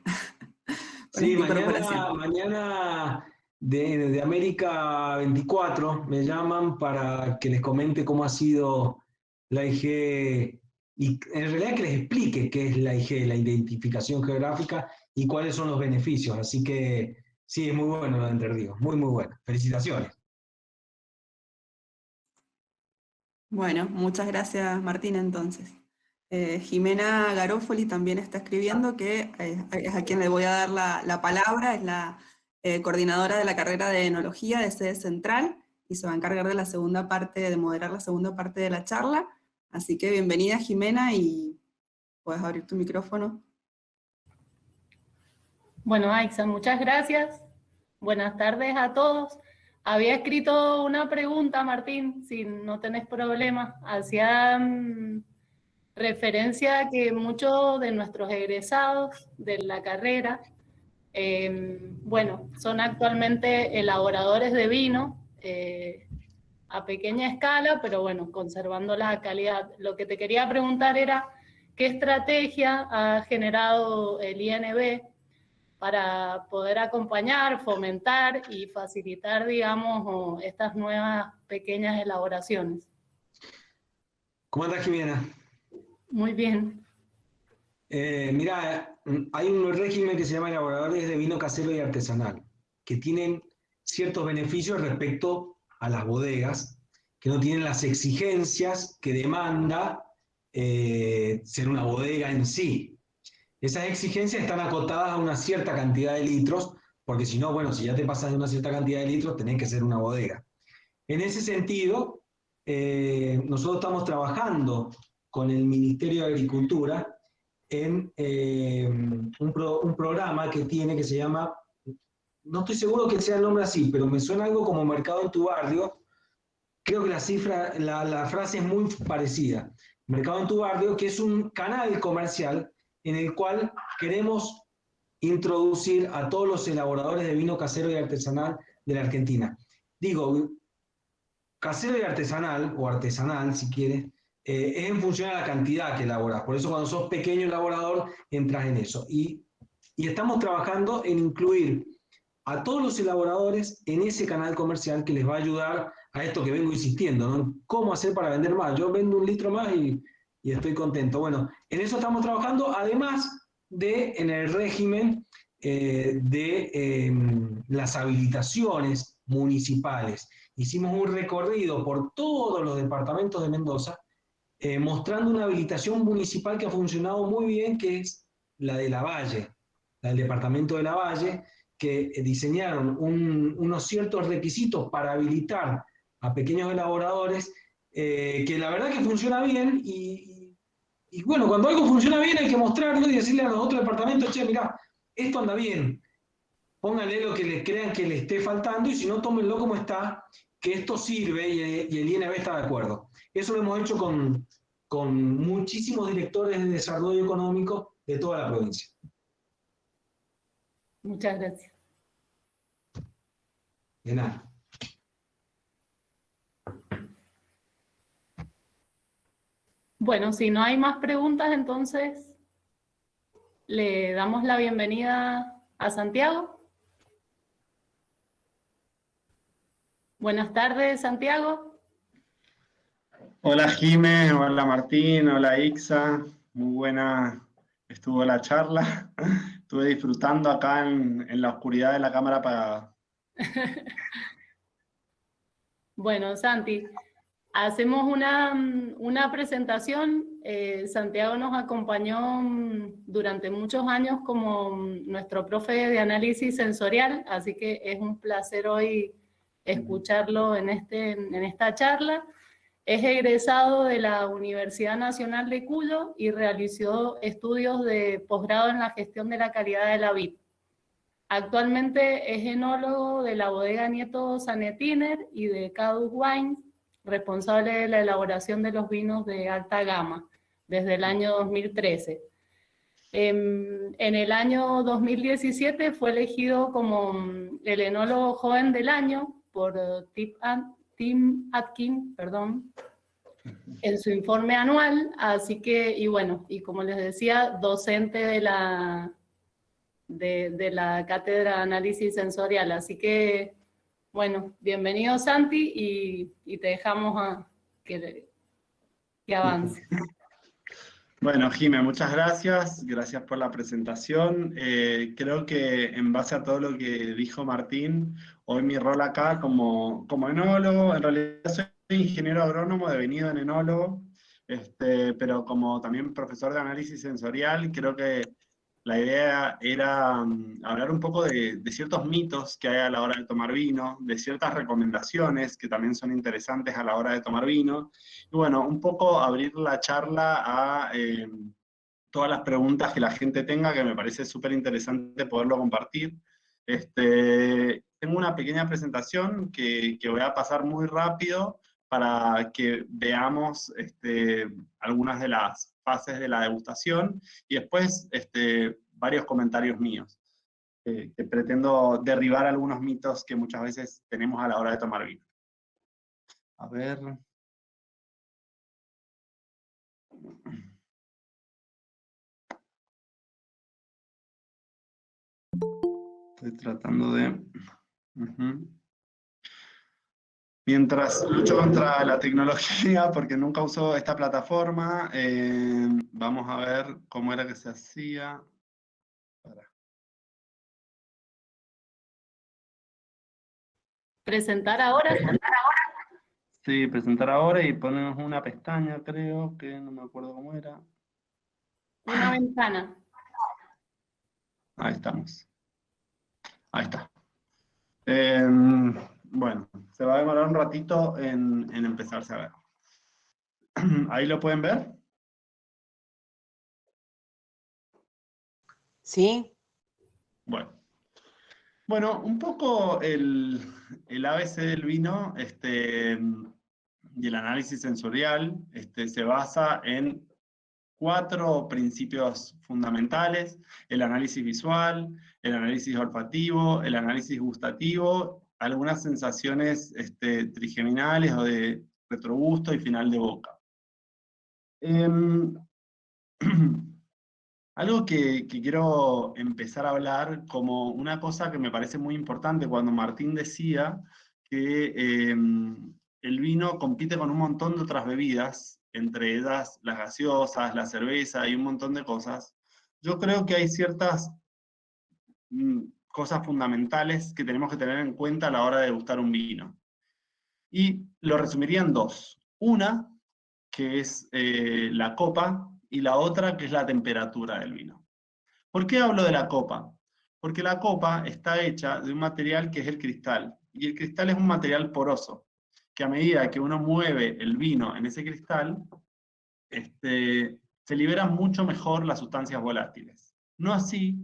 Sí, mañana de América 24 me llaman para que les comente cómo ha sido la IG y en realidad que les explique qué es la IG, la identificación geográfica y cuáles son los beneficios. Así que sí, es muy bueno lo de Entre Ríos, muy, muy bueno. Felicitaciones. Bueno, muchas gracias Martín entonces. Jimena Garofoli también está escribiendo, que es a quien le voy a dar la palabra, es la coordinadora de la carrera de Enología de Sede Central, y se va a encargar de la segunda parte, de moderar la segunda parte de la charla. Así que bienvenida Jimena, y puedes abrir tu micrófono. Bueno, Aixa, muchas gracias. Buenas tardes a todos. Había escrito una pregunta, Martín, si no tenés problema. Hacía referencia a que muchos de nuestros egresados de la carrera, bueno, son actualmente elaboradores de vino a pequeña escala, pero bueno, conservando la calidad. Lo que te quería preguntar era, ¿qué estrategia ha generado el INB para poder acompañar, fomentar y facilitar, digamos, estas nuevas pequeñas elaboraciones. ¿Cómo andás, Jimena? Muy bien. Mirá, hay un régimen que se llama elaboradores de vino casero y artesanal, que tienen ciertos beneficios respecto a las bodegas, que no tienen las exigencias que demanda ser una bodega en sí. Esas exigencias están acotadas a una cierta cantidad de litros, porque si no, bueno, si ya te pasas de una cierta cantidad de litros, tenés que ser una bodega. En ese sentido, nosotros estamos trabajando con el Ministerio de Agricultura en un programa que tiene que se llama, no estoy seguro que sea el nombre así, pero me suena algo como Mercado en tu Barrio. Creo que la frase es muy parecida. Mercado en tu Barrio, que es un canal comercial en el cual queremos introducir a todos los elaboradores de vino casero y artesanal de la Argentina. Digo, casero y artesanal, o artesanal si quieres, es en función a la cantidad que elaboras. Por eso cuando sos pequeño elaborador, entras en eso. Y estamos trabajando en incluir a todos los elaboradores en ese canal comercial que les va a ayudar a esto que vengo insistiendo, ¿no? ¿Cómo hacer para vender más? Yo vendo 1 litro más y estoy contento. Bueno, en eso estamos trabajando, además de en el régimen de las habilitaciones municipales. Hicimos un recorrido por todos los departamentos de Mendoza, mostrando una habilitación municipal que ha funcionado muy bien, que es la de Lavalle, la del departamento de Lavalle, que diseñaron unos ciertos requisitos para habilitar a pequeños elaboradores, que la verdad que funciona bien, y bueno, cuando algo funciona bien hay que mostrarlo y decirle a los otros departamentos, che, mirá, esto anda bien, pónganle lo que les crean que le esté faltando, y si no, tómenlo como está, que esto sirve y el INB está de acuerdo. Eso lo hemos hecho con muchísimos directores de desarrollo económico de toda la provincia. Muchas gracias. De nada. Bueno, si no hay más preguntas, entonces le damos la bienvenida a Santiago. Buenas tardes, Santiago. Hola Jimé, hola Martín, hola Ixa, muy buena estuvo la charla. Estuve disfrutando acá en la oscuridad de la cámara apagada. Bueno, Santi, hacemos una presentación. Santiago nos acompañó durante muchos años como nuestro profe de análisis sensorial, así que es un placer hoy escucharlo en esta charla. Es egresado de la Universidad Nacional de Cuyo y realizó estudios de posgrado en la gestión de la calidad de la vid. Actualmente es enólogo de la bodega Nieto Sanetiner y de Cadus Wines, responsable de la elaboración de los vinos de alta gama desde el año 2013. En el año 2017 fue elegido como el enólogo joven del año por Tim Atkin, en su informe anual, así que, y bueno, y como les decía, docente de la Cátedra de Análisis Sensorial. Así que, bueno, bienvenido Santi, y te dejamos que avance. Bueno, Jimé, muchas gracias. Gracias por la presentación. Creo que en base a todo lo que dijo Martín, hoy mi rol acá como enólogo, en realidad soy ingeniero agrónomo devenido en enólogo, pero como también profesor de análisis sensorial, creo que la idea era hablar un poco de ciertos mitos que hay a la hora de tomar vino, de ciertas recomendaciones que también son interesantes a la hora de tomar vino. Y bueno, un poco abrir la charla a todas las preguntas que la gente tenga, que me parece súper interesante poderlo compartir. Tengo una pequeña presentación que voy a pasar muy rápido para que veamos algunas de las fases de la degustación y después varios comentarios míos, que pretendo derribar algunos mitos que muchas veces tenemos a la hora de tomar vino. A ver. Estoy tratando de... Ujú. Mientras lucho contra la tecnología, porque nunca uso esta plataforma, vamos a ver cómo era que se hacía. Presentar ahora. Sí, presentar ahora y ponemos una pestaña, creo, que no me acuerdo cómo era. Una ventana. Ahí estamos. Ahí está. Bueno, se va a demorar un ratito en empezarse a ver. ¿Ahí lo pueden ver? Sí. Bueno, un poco el ABC del vino y el análisis sensorial se basa en 4 principios fundamentales: el análisis visual, el análisis olfativo, el análisis gustativo, algunas sensaciones trigeminales o de retrogusto y final de boca. Algo que quiero empezar a hablar como una cosa que me parece muy importante, cuando Martín decía que el vino compite con un montón de otras bebidas, entre ellas las gaseosas, la cerveza y un montón de cosas. Yo creo que hay ciertas cosas fundamentales que tenemos que tener en cuenta a la hora de degustar un vino. Y lo resumiría en 2. Una, que es la copa, y la otra, que es la temperatura del vino. ¿Por qué hablo de la copa? Porque la copa está hecha de un material que es el cristal, y el cristal es un material poroso, que a medida que uno mueve el vino en ese cristal, se liberan mucho mejor las sustancias volátiles. No así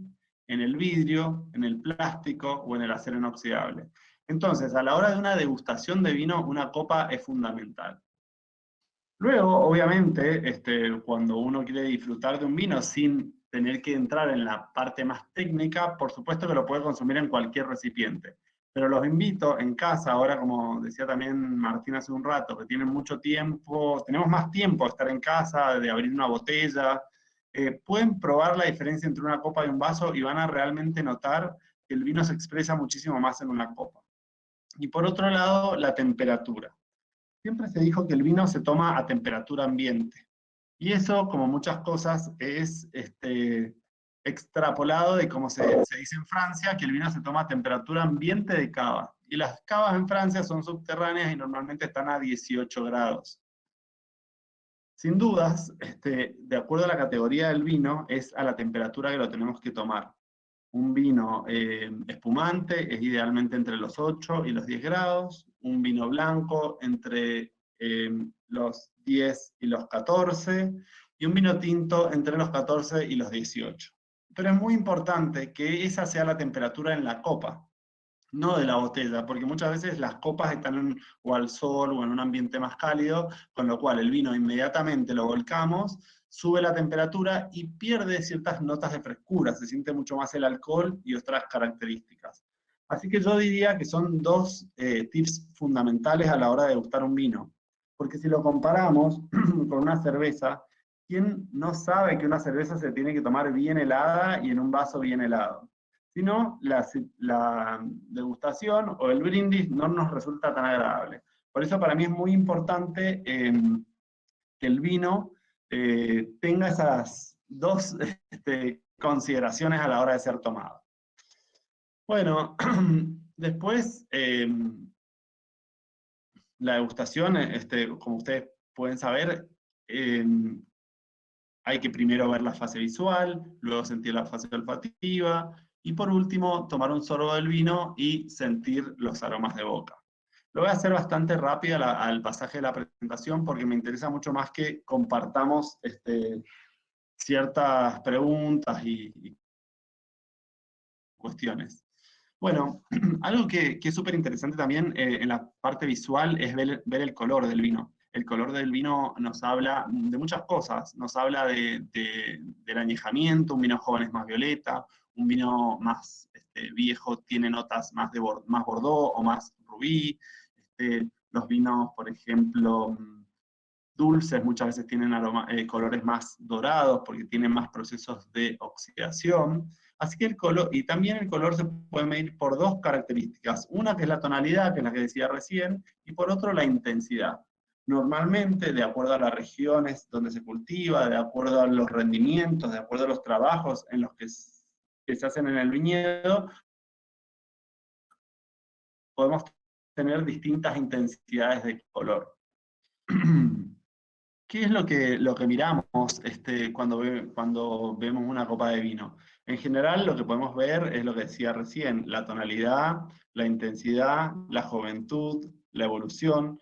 en el vidrio, en el plástico o en el acero inoxidable. Entonces, a la hora de una degustación de vino, una copa es fundamental. Luego, obviamente, cuando uno quiere disfrutar de un vino sin tener que entrar en la parte más técnica, por supuesto que lo puede consumir en cualquier recipiente. Pero los invito en casa, ahora como decía también Martín hace un rato, que tienen mucho tiempo, tenemos más tiempo de estar en casa, de abrir una botella, pueden probar la diferencia entre una copa y un vaso y van a realmente notar que el vino se expresa muchísimo más en una copa. Y por otro lado, la temperatura. Siempre se dijo que el vino se toma a temperatura ambiente. Y eso, como muchas cosas, es extrapolado de como se dice en Francia, que el vino se toma a temperatura ambiente de cava. Y las cavas en Francia son subterráneas y normalmente están a 18 grados. Sin dudas, de acuerdo a la categoría del vino, es a la temperatura que lo tenemos que tomar. Un vino espumante es idealmente entre los 8 y los 10 grados, un vino blanco entre los 10 y los 14, y un vino tinto entre los 14 y los 18. Pero es muy importante que esa sea la temperatura en la copa, no de la botella, porque muchas veces las copas están o al sol o en un ambiente más cálido, con lo cual el vino inmediatamente lo volcamos, sube la temperatura y pierde ciertas notas de frescura, se siente mucho más el alcohol y otras características. Así que yo diría que son 2 tips fundamentales a la hora de degustar un vino, porque si lo comparamos con una cerveza, ¿quién no sabe que una cerveza se tiene que tomar bien helada y en un vaso bien helado? Si no, la degustación o el brindis no nos resulta tan agradable. Por eso para mí es muy importante que el vino tenga esas 2 consideraciones a la hora de ser tomado. Bueno, después la degustación, como ustedes pueden saber, hay que primero ver la fase visual, luego sentir la fase olfativa, y por último, tomar un sorbo del vino y sentir los aromas de boca. Lo voy a hacer bastante rápido al pasaje de la presentación porque me interesa mucho más que compartamos ciertas preguntas y cuestiones. Bueno, algo que es súper interesante también en la parte visual es ver el color del vino. El color del vino nos habla de muchas cosas. Nos habla del añejamiento. Un vino joven es más violeta, un vino más viejo tiene notas más bordeaux o más rubí. Los vinos, por ejemplo, dulces muchas veces tienen colores más dorados porque tienen más procesos de oxidación. Así que el color, y también el color se puede medir por dos características. Una que es la tonalidad, que es la que decía recién, y por otro la intensidad. Normalmente, de acuerdo a las regiones donde se cultiva, de acuerdo a los rendimientos, de acuerdo a los trabajos en los que se hacen en el viñedo, podemos tener distintas intensidades de color. ¿Qué es lo que miramos cuando vemos una copa de vino? En general, lo que podemos ver es lo que decía recién, la tonalidad, la intensidad, la juventud, la evolución.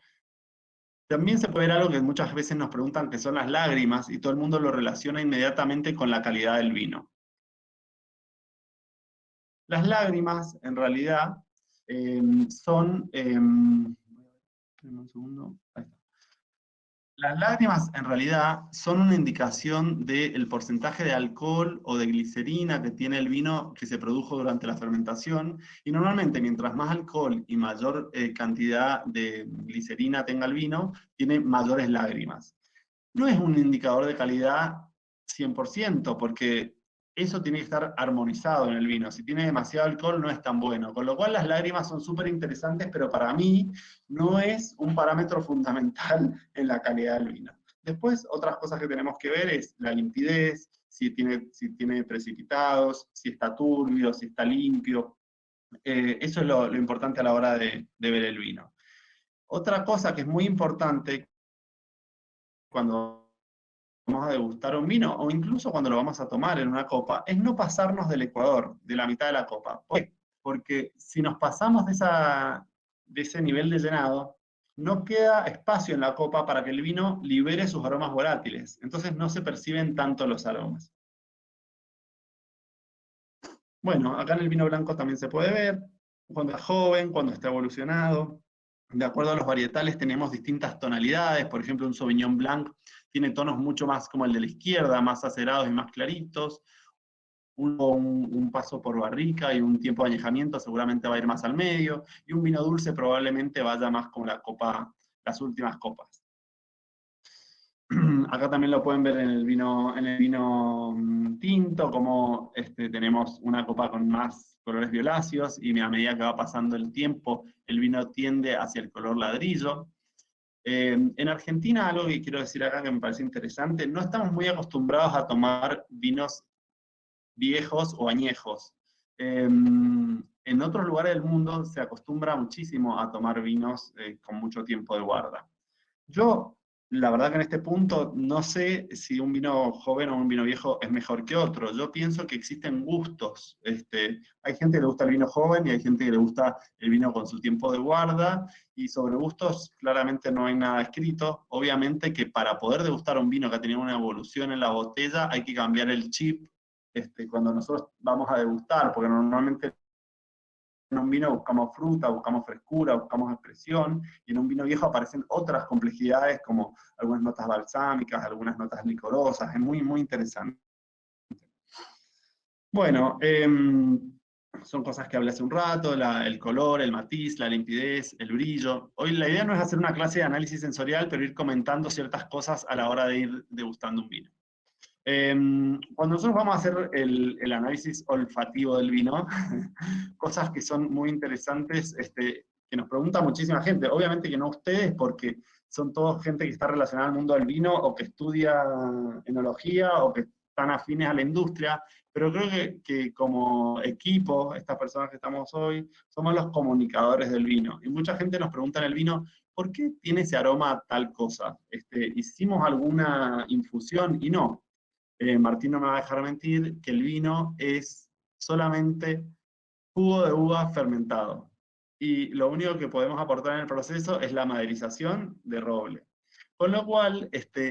También se puede ver algo que muchas veces nos preguntan, que son las lágrimas, y todo el mundo lo relaciona inmediatamente con la calidad del vino. Las lágrimas, en realidad, son... un segundo. Ahí está. Las lágrimas, en realidad, son una indicación del porcentaje de alcohol o de glicerina que tiene el vino que se produjo durante la fermentación, y normalmente mientras más alcohol y mayor cantidad de glicerina tenga el vino, tiene mayores lágrimas. No es un indicador de calidad 100%, porque eso tiene que estar armonizado en el vino. Si tiene demasiado alcohol no es tan bueno, con lo cual las lágrimas son súper interesantes, pero para mí no es un parámetro fundamental en la calidad del vino. Después, otras cosas que tenemos que ver es la limpidez, si tiene precipitados, si está turbio, si está limpio. Eso es lo importante a la hora de ver el vino. Otra cosa que es muy importante cuando vamos a degustar un vino, o incluso cuando lo vamos a tomar en una copa, es no pasarnos del ecuador, de la mitad de la copa. ¿Por qué? Porque si nos pasamos de ese nivel de llenado, no queda espacio en la copa para que el vino libere sus aromas volátiles. Entonces no se perciben tanto los aromas. Bueno, acá en el vino blanco también se puede ver, cuando es joven, cuando está evolucionado. De acuerdo a los varietales tenemos distintas tonalidades. Por ejemplo, un Sauvignon Blanc tiene tonos mucho más como el de la izquierda, más acerados y más claritos. Un paso por barrica y un tiempo de añejamiento seguramente va a ir más al medio, y un vino dulce probablemente vaya más como las últimas copas. Acá también lo pueden ver en el vino tinto, como tenemos una copa con más colores violáceos, y a medida que va pasando el tiempo, el vino tiende hacia el color ladrillo. En Argentina, algo que quiero decir acá que me parece interesante, no estamos muy acostumbrados a tomar vinos viejos o añejos. En otros lugares del mundo se acostumbra muchísimo a tomar vinos con mucho tiempo de guarda. Yo, la verdad que en este punto, no sé si un vino joven o un vino viejo es mejor que otro. Yo pienso que existen gustos. Hay gente que le gusta el vino joven y hay gente que le gusta el vino con su tiempo de guarda, y sobre gustos claramente no hay nada escrito. Obviamente que para poder degustar un vino que ha tenido una evolución en la botella, hay que cambiar el chip cuando nosotros vamos a degustar, porque normalmente en un vino buscamos fruta, buscamos frescura, buscamos expresión, y en un vino viejo aparecen otras complejidades como algunas notas balsámicas, algunas notas licorosas. Es muy, muy interesante. Bueno, son cosas que hablé hace un rato, el color, el matiz, la limpidez, el brillo. Hoy la idea no es hacer una clase de análisis sensorial, pero ir comentando ciertas cosas a la hora de ir degustando un vino. Cuando nosotros vamos a hacer el análisis olfativo del vino, cosas que son muy interesantes, que nos pregunta muchísima gente, obviamente que no ustedes, porque son todos gente que está relacionada al mundo del vino, o que estudia enología, o que están afines a la industria, pero creo que como equipo, estas personas que estamos hoy, somos los comunicadores del vino. Y mucha gente nos pregunta en el vino, ¿por qué tiene ese aroma tal cosa? ¿Hicimos alguna infusión? Y no. Martín no me va a dejar mentir que el vino es solamente jugo de uva fermentado. Y lo único que podemos aportar en el proceso es la maderización de roble. Con lo cual,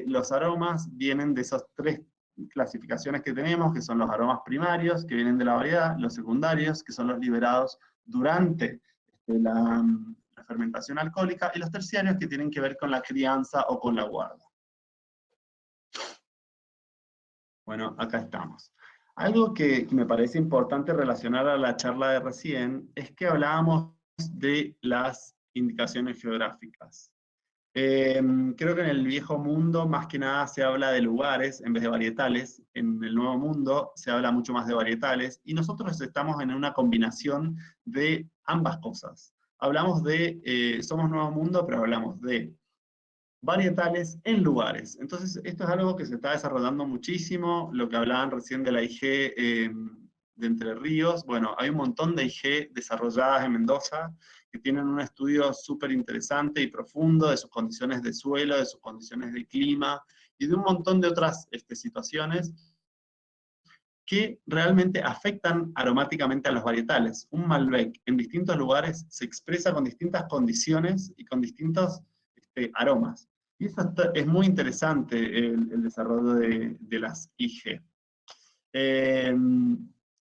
los aromas vienen de esas tres clasificaciones que tenemos, que son los aromas primarios, que vienen de la variedad, los secundarios, que son los liberados durante la fermentación alcohólica, y los terciarios, que tienen que ver con la crianza o con la guarda. Bueno, acá estamos. Algo que me parece importante relacionar a la charla de recién es que hablábamos de las indicaciones geográficas. Creo que en el viejo mundo más que nada se habla de lugares en vez de varietales. En el nuevo mundo se habla mucho más de varietales y nosotros estamos en una combinación de ambas cosas. Hablamos de, somos nuevo mundo, pero hablamos de varietales en lugares. Entonces esto es algo que se está desarrollando muchísimo, lo que hablaban recién de la IG de Entre Ríos. Bueno, hay un montón de IG desarrolladas en Mendoza, que tienen un estudio súper interesante y profundo de sus condiciones de suelo, de sus condiciones de clima, y de un montón de otras situaciones que realmente afectan aromáticamente a los varietales. Un Malbec en distintos lugares se expresa con distintas condiciones y con distintos aromas. Y eso es muy interesante, el desarrollo de las IG.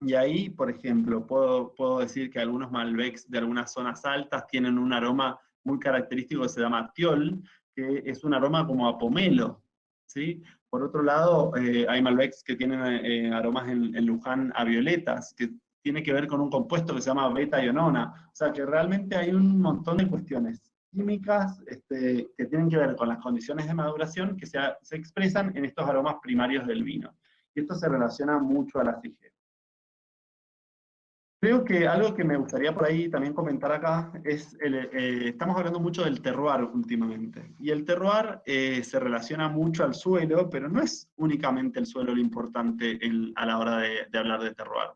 Y ahí, por ejemplo, puedo decir que algunos Malbecs de algunas zonas altas tienen un aroma muy característico que se llama tiol, que es un aroma como a pomelo, ¿sí? Por otro lado, hay Malbecs que tienen aromas en Luján a violetas, que tiene que ver con un compuesto que se llama beta-ionona. O sea que realmente hay un montón de cuestiones químicas que tienen que ver con las condiciones de maduración que se expresan en estos aromas primarios del vino. Y esto se relaciona mucho a la CIG. Creo que algo que me gustaría por ahí también comentar acá es, estamos hablando mucho del terroir últimamente, y el terroir se relaciona mucho al suelo, pero no es únicamente el suelo lo importante a la hora de hablar de terroir.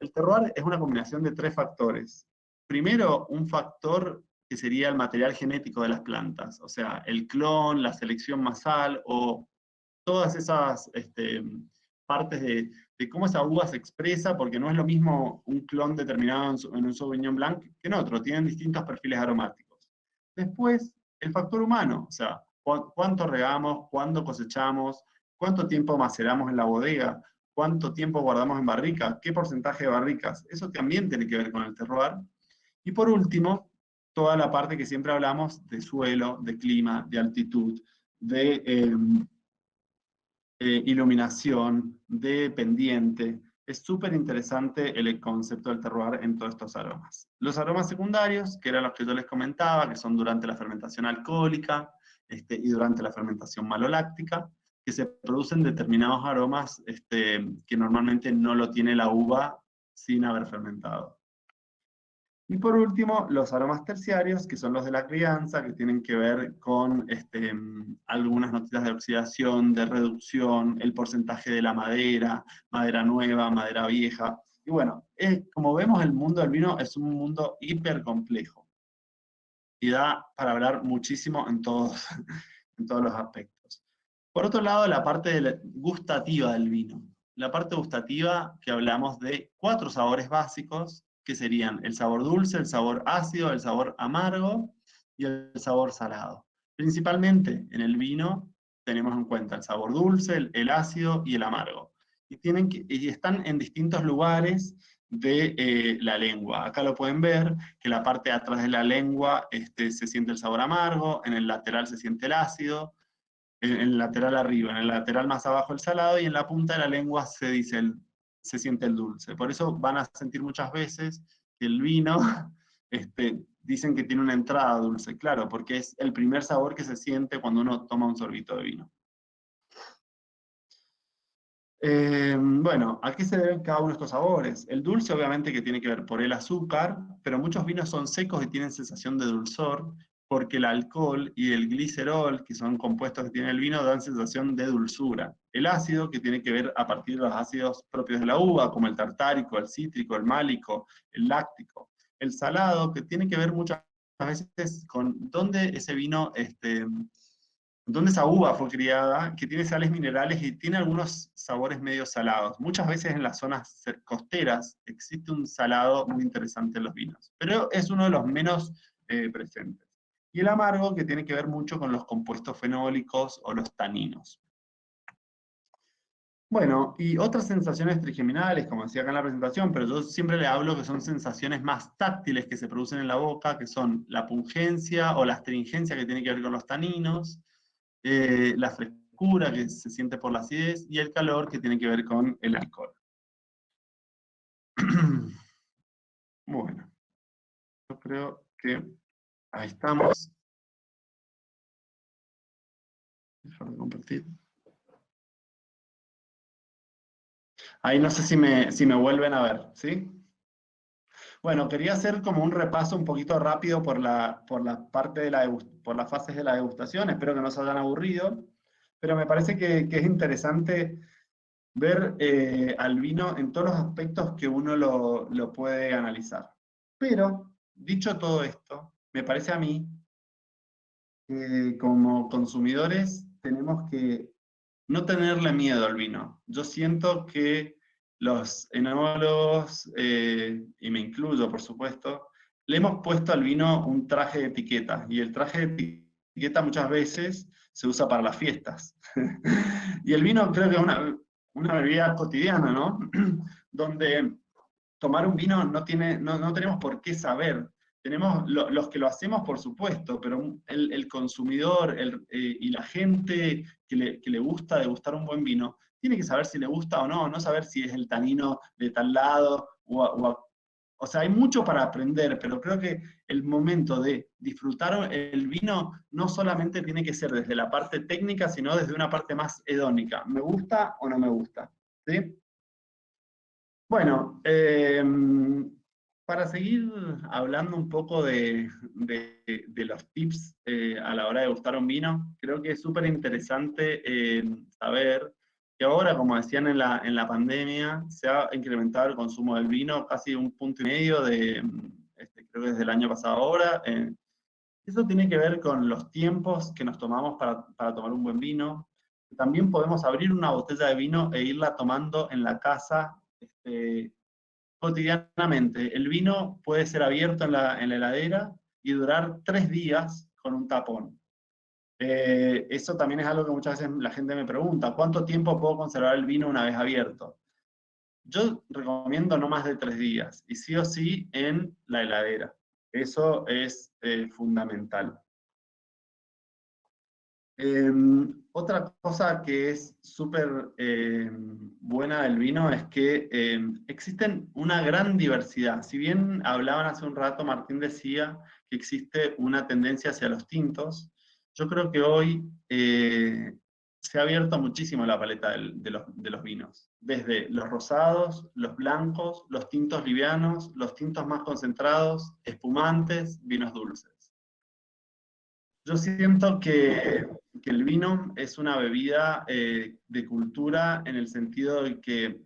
El terroir es una combinación de 3 factores. Primero, un factor que sería el material genético de las plantas, o sea, el clon, la selección masal, o todas esas partes de cómo esa uva se expresa, porque no es lo mismo un clon determinado en un Sauvignon Blanc que en otro, tienen distintos perfiles aromáticos. Después, el factor humano, o sea, cuánto regamos, cuándo cosechamos, cuánto tiempo maceramos en la bodega, cuánto tiempo guardamos en barrica, qué porcentaje de barricas, eso también tiene que ver con el terroir. Y por último, toda la parte que siempre hablamos de suelo, de clima, de altitud, de iluminación, de pendiente. Es súper interesante el concepto del terroir en todos estos aromas. Los aromas secundarios, que eran los que yo les comentaba, que son durante la fermentación alcohólica y durante la fermentación maloláctica, que se producen determinados aromas que normalmente no lo tiene la uva sin haber fermentado. Y por último, los aromas terciarios, que son los de la crianza, que tienen que ver con algunas notitas de oxidación, de reducción, el porcentaje de la madera, madera nueva, madera vieja. Y bueno, como vemos, el mundo del vino es un mundo hiper complejo. Y da para hablar muchísimo en todos los aspectos. Por otro lado, la parte gustativa del vino. La parte gustativa, que hablamos de 4 sabores básicos, que serían el sabor dulce, el sabor ácido, el sabor amargo y el sabor salado. Principalmente en el vino tenemos en cuenta el sabor dulce, el ácido y el amargo. Y están en distintos lugares de la lengua. Acá lo pueden ver, que la parte de atrás de la lengua se siente el sabor amargo, en el lateral se siente el ácido, en el lateral arriba, en el lateral más abajo el salado, y en la punta de la lengua se siente el dulce. Por eso van a sentir muchas veces que el vino, dicen que tiene una entrada dulce, claro, porque es el primer sabor que se siente cuando uno toma un sorbito de vino. Bueno, ¿a qué se deben cada uno de estos sabores? El dulce obviamente que tiene que ver por el azúcar, pero muchos vinos son secos y tienen sensación de dulzor, porque el alcohol y el glicerol, que son compuestos que tiene el vino, dan sensación de dulzura. El ácido, que tiene que ver a partir de los ácidos propios de la uva, como el tartárico, el cítrico, el málico, el láctico. El salado, que tiene que ver muchas veces con dónde ese vino, dónde esa uva fue criada, que tiene sales minerales y tiene algunos sabores medio salados. Muchas veces en las zonas costeras existe un salado muy interesante en los vinos, pero es uno de los menos presentes. Y el amargo, que tiene que ver mucho con los compuestos fenólicos o los taninos. Bueno, y otras sensaciones trigeminales, como decía acá en la presentación, pero yo siempre le hablo que son sensaciones más táctiles que se producen en la boca, que son la pungencia o la astringencia, que tiene que ver con los taninos, la frescura que se siente por la acidez, y el calor que tiene que ver con el alcohol. Bueno, yo creo que ahí estamos. Dejar de compartir. Ahí no sé si me vuelven a ver, ¿sí? Bueno, quería hacer como un repaso un poquito rápido por la parte de por las fases de la degustación. Espero que no se hayan aburrido, pero me parece que es interesante ver al vino en todos los aspectos que uno lo puede analizar. Pero, dicho todo esto, me parece a mí que como consumidores tenemos que no tenerle miedo al vino. Yo siento que los enólogos, y me incluyo por supuesto, le hemos puesto al vino un traje de etiqueta, y el traje de etiqueta muchas veces se usa para las fiestas. Y el vino creo que es una bebida cotidiana, ¿no? Donde tomar un vino no tenemos por qué saber. Tenemos los que lo hacemos, por supuesto, pero el consumidor y la gente que le gusta degustar un buen vino, tiene que saber si le gusta o no saber si es el tanino de tal lado, o sea, hay mucho para aprender, pero creo que el momento de disfrutar el vino no solamente tiene que ser desde la parte técnica, sino desde una parte más hedónica. ¿Me gusta o no me gusta? ¿Sí? Bueno, para seguir hablando un poco de los tips a la hora de degustar un vino, creo que es súper interesante saber que ahora, como decían en la pandemia, se ha incrementado el consumo del vino casi 1,5 puntos, creo que desde el año pasado ahora. Eso tiene que ver con los tiempos que nos tomamos para tomar un buen vino. También podemos abrir una botella de vino e irla tomando en la casa cotidianamente. El vino puede ser abierto en la heladera y durar 3 días con un tapón. Eso también es algo que muchas veces la gente me pregunta: ¿cuánto tiempo puedo conservar el vino una vez abierto? Yo recomiendo no más de 3 días, y sí o sí en la heladera. Eso es fundamental. Otra cosa que es súper buena del vino es que existen una gran diversidad. Si bien hablaban hace un rato, Martín decía que existe una tendencia hacia los tintos, yo creo que hoy se ha abierto muchísimo la paleta de los vinos. Desde los rosados, los blancos, los tintos livianos, los tintos más concentrados, espumantes, vinos dulces. Yo siento que el vino es una bebida de cultura, en el sentido de que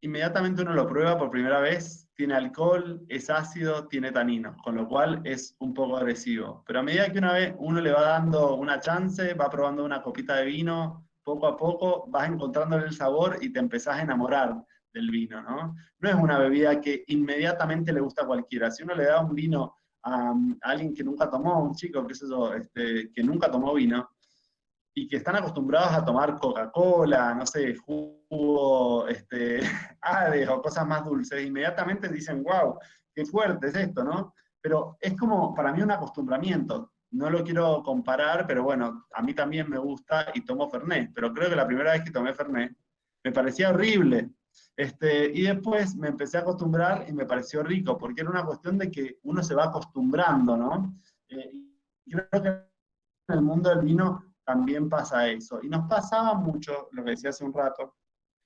inmediatamente uno lo prueba por primera vez, tiene alcohol, es ácido, tiene taninos, con lo cual es un poco agresivo. Pero a medida que uno le va dando una chance, va probando una copita de vino, poco a poco vas encontrándole el sabor y te empezás a enamorar del vino, ¿no? No es una bebida que inmediatamente le gusta a cualquiera. Si uno le da un vino a alguien que nunca tomó, un chico, qué sé yo, que nunca tomó vino, y que están acostumbrados a tomar Coca-Cola, no sé, jugo, Hades o cosas más dulces, inmediatamente dicen: wow, qué fuerte es esto, ¿no? Pero es como, para mí, un acostumbramiento. No lo quiero comparar, pero bueno, a mí también me gusta y tomo Fernet, pero creo que la primera vez que tomé Fernet me parecía horrible. Y después me empecé a acostumbrar y me pareció rico, porque era una cuestión de que uno se va acostumbrando, ¿no? Creo que en el mundo del vino también pasa eso. Y nos pasaba mucho, lo que decía hace un rato,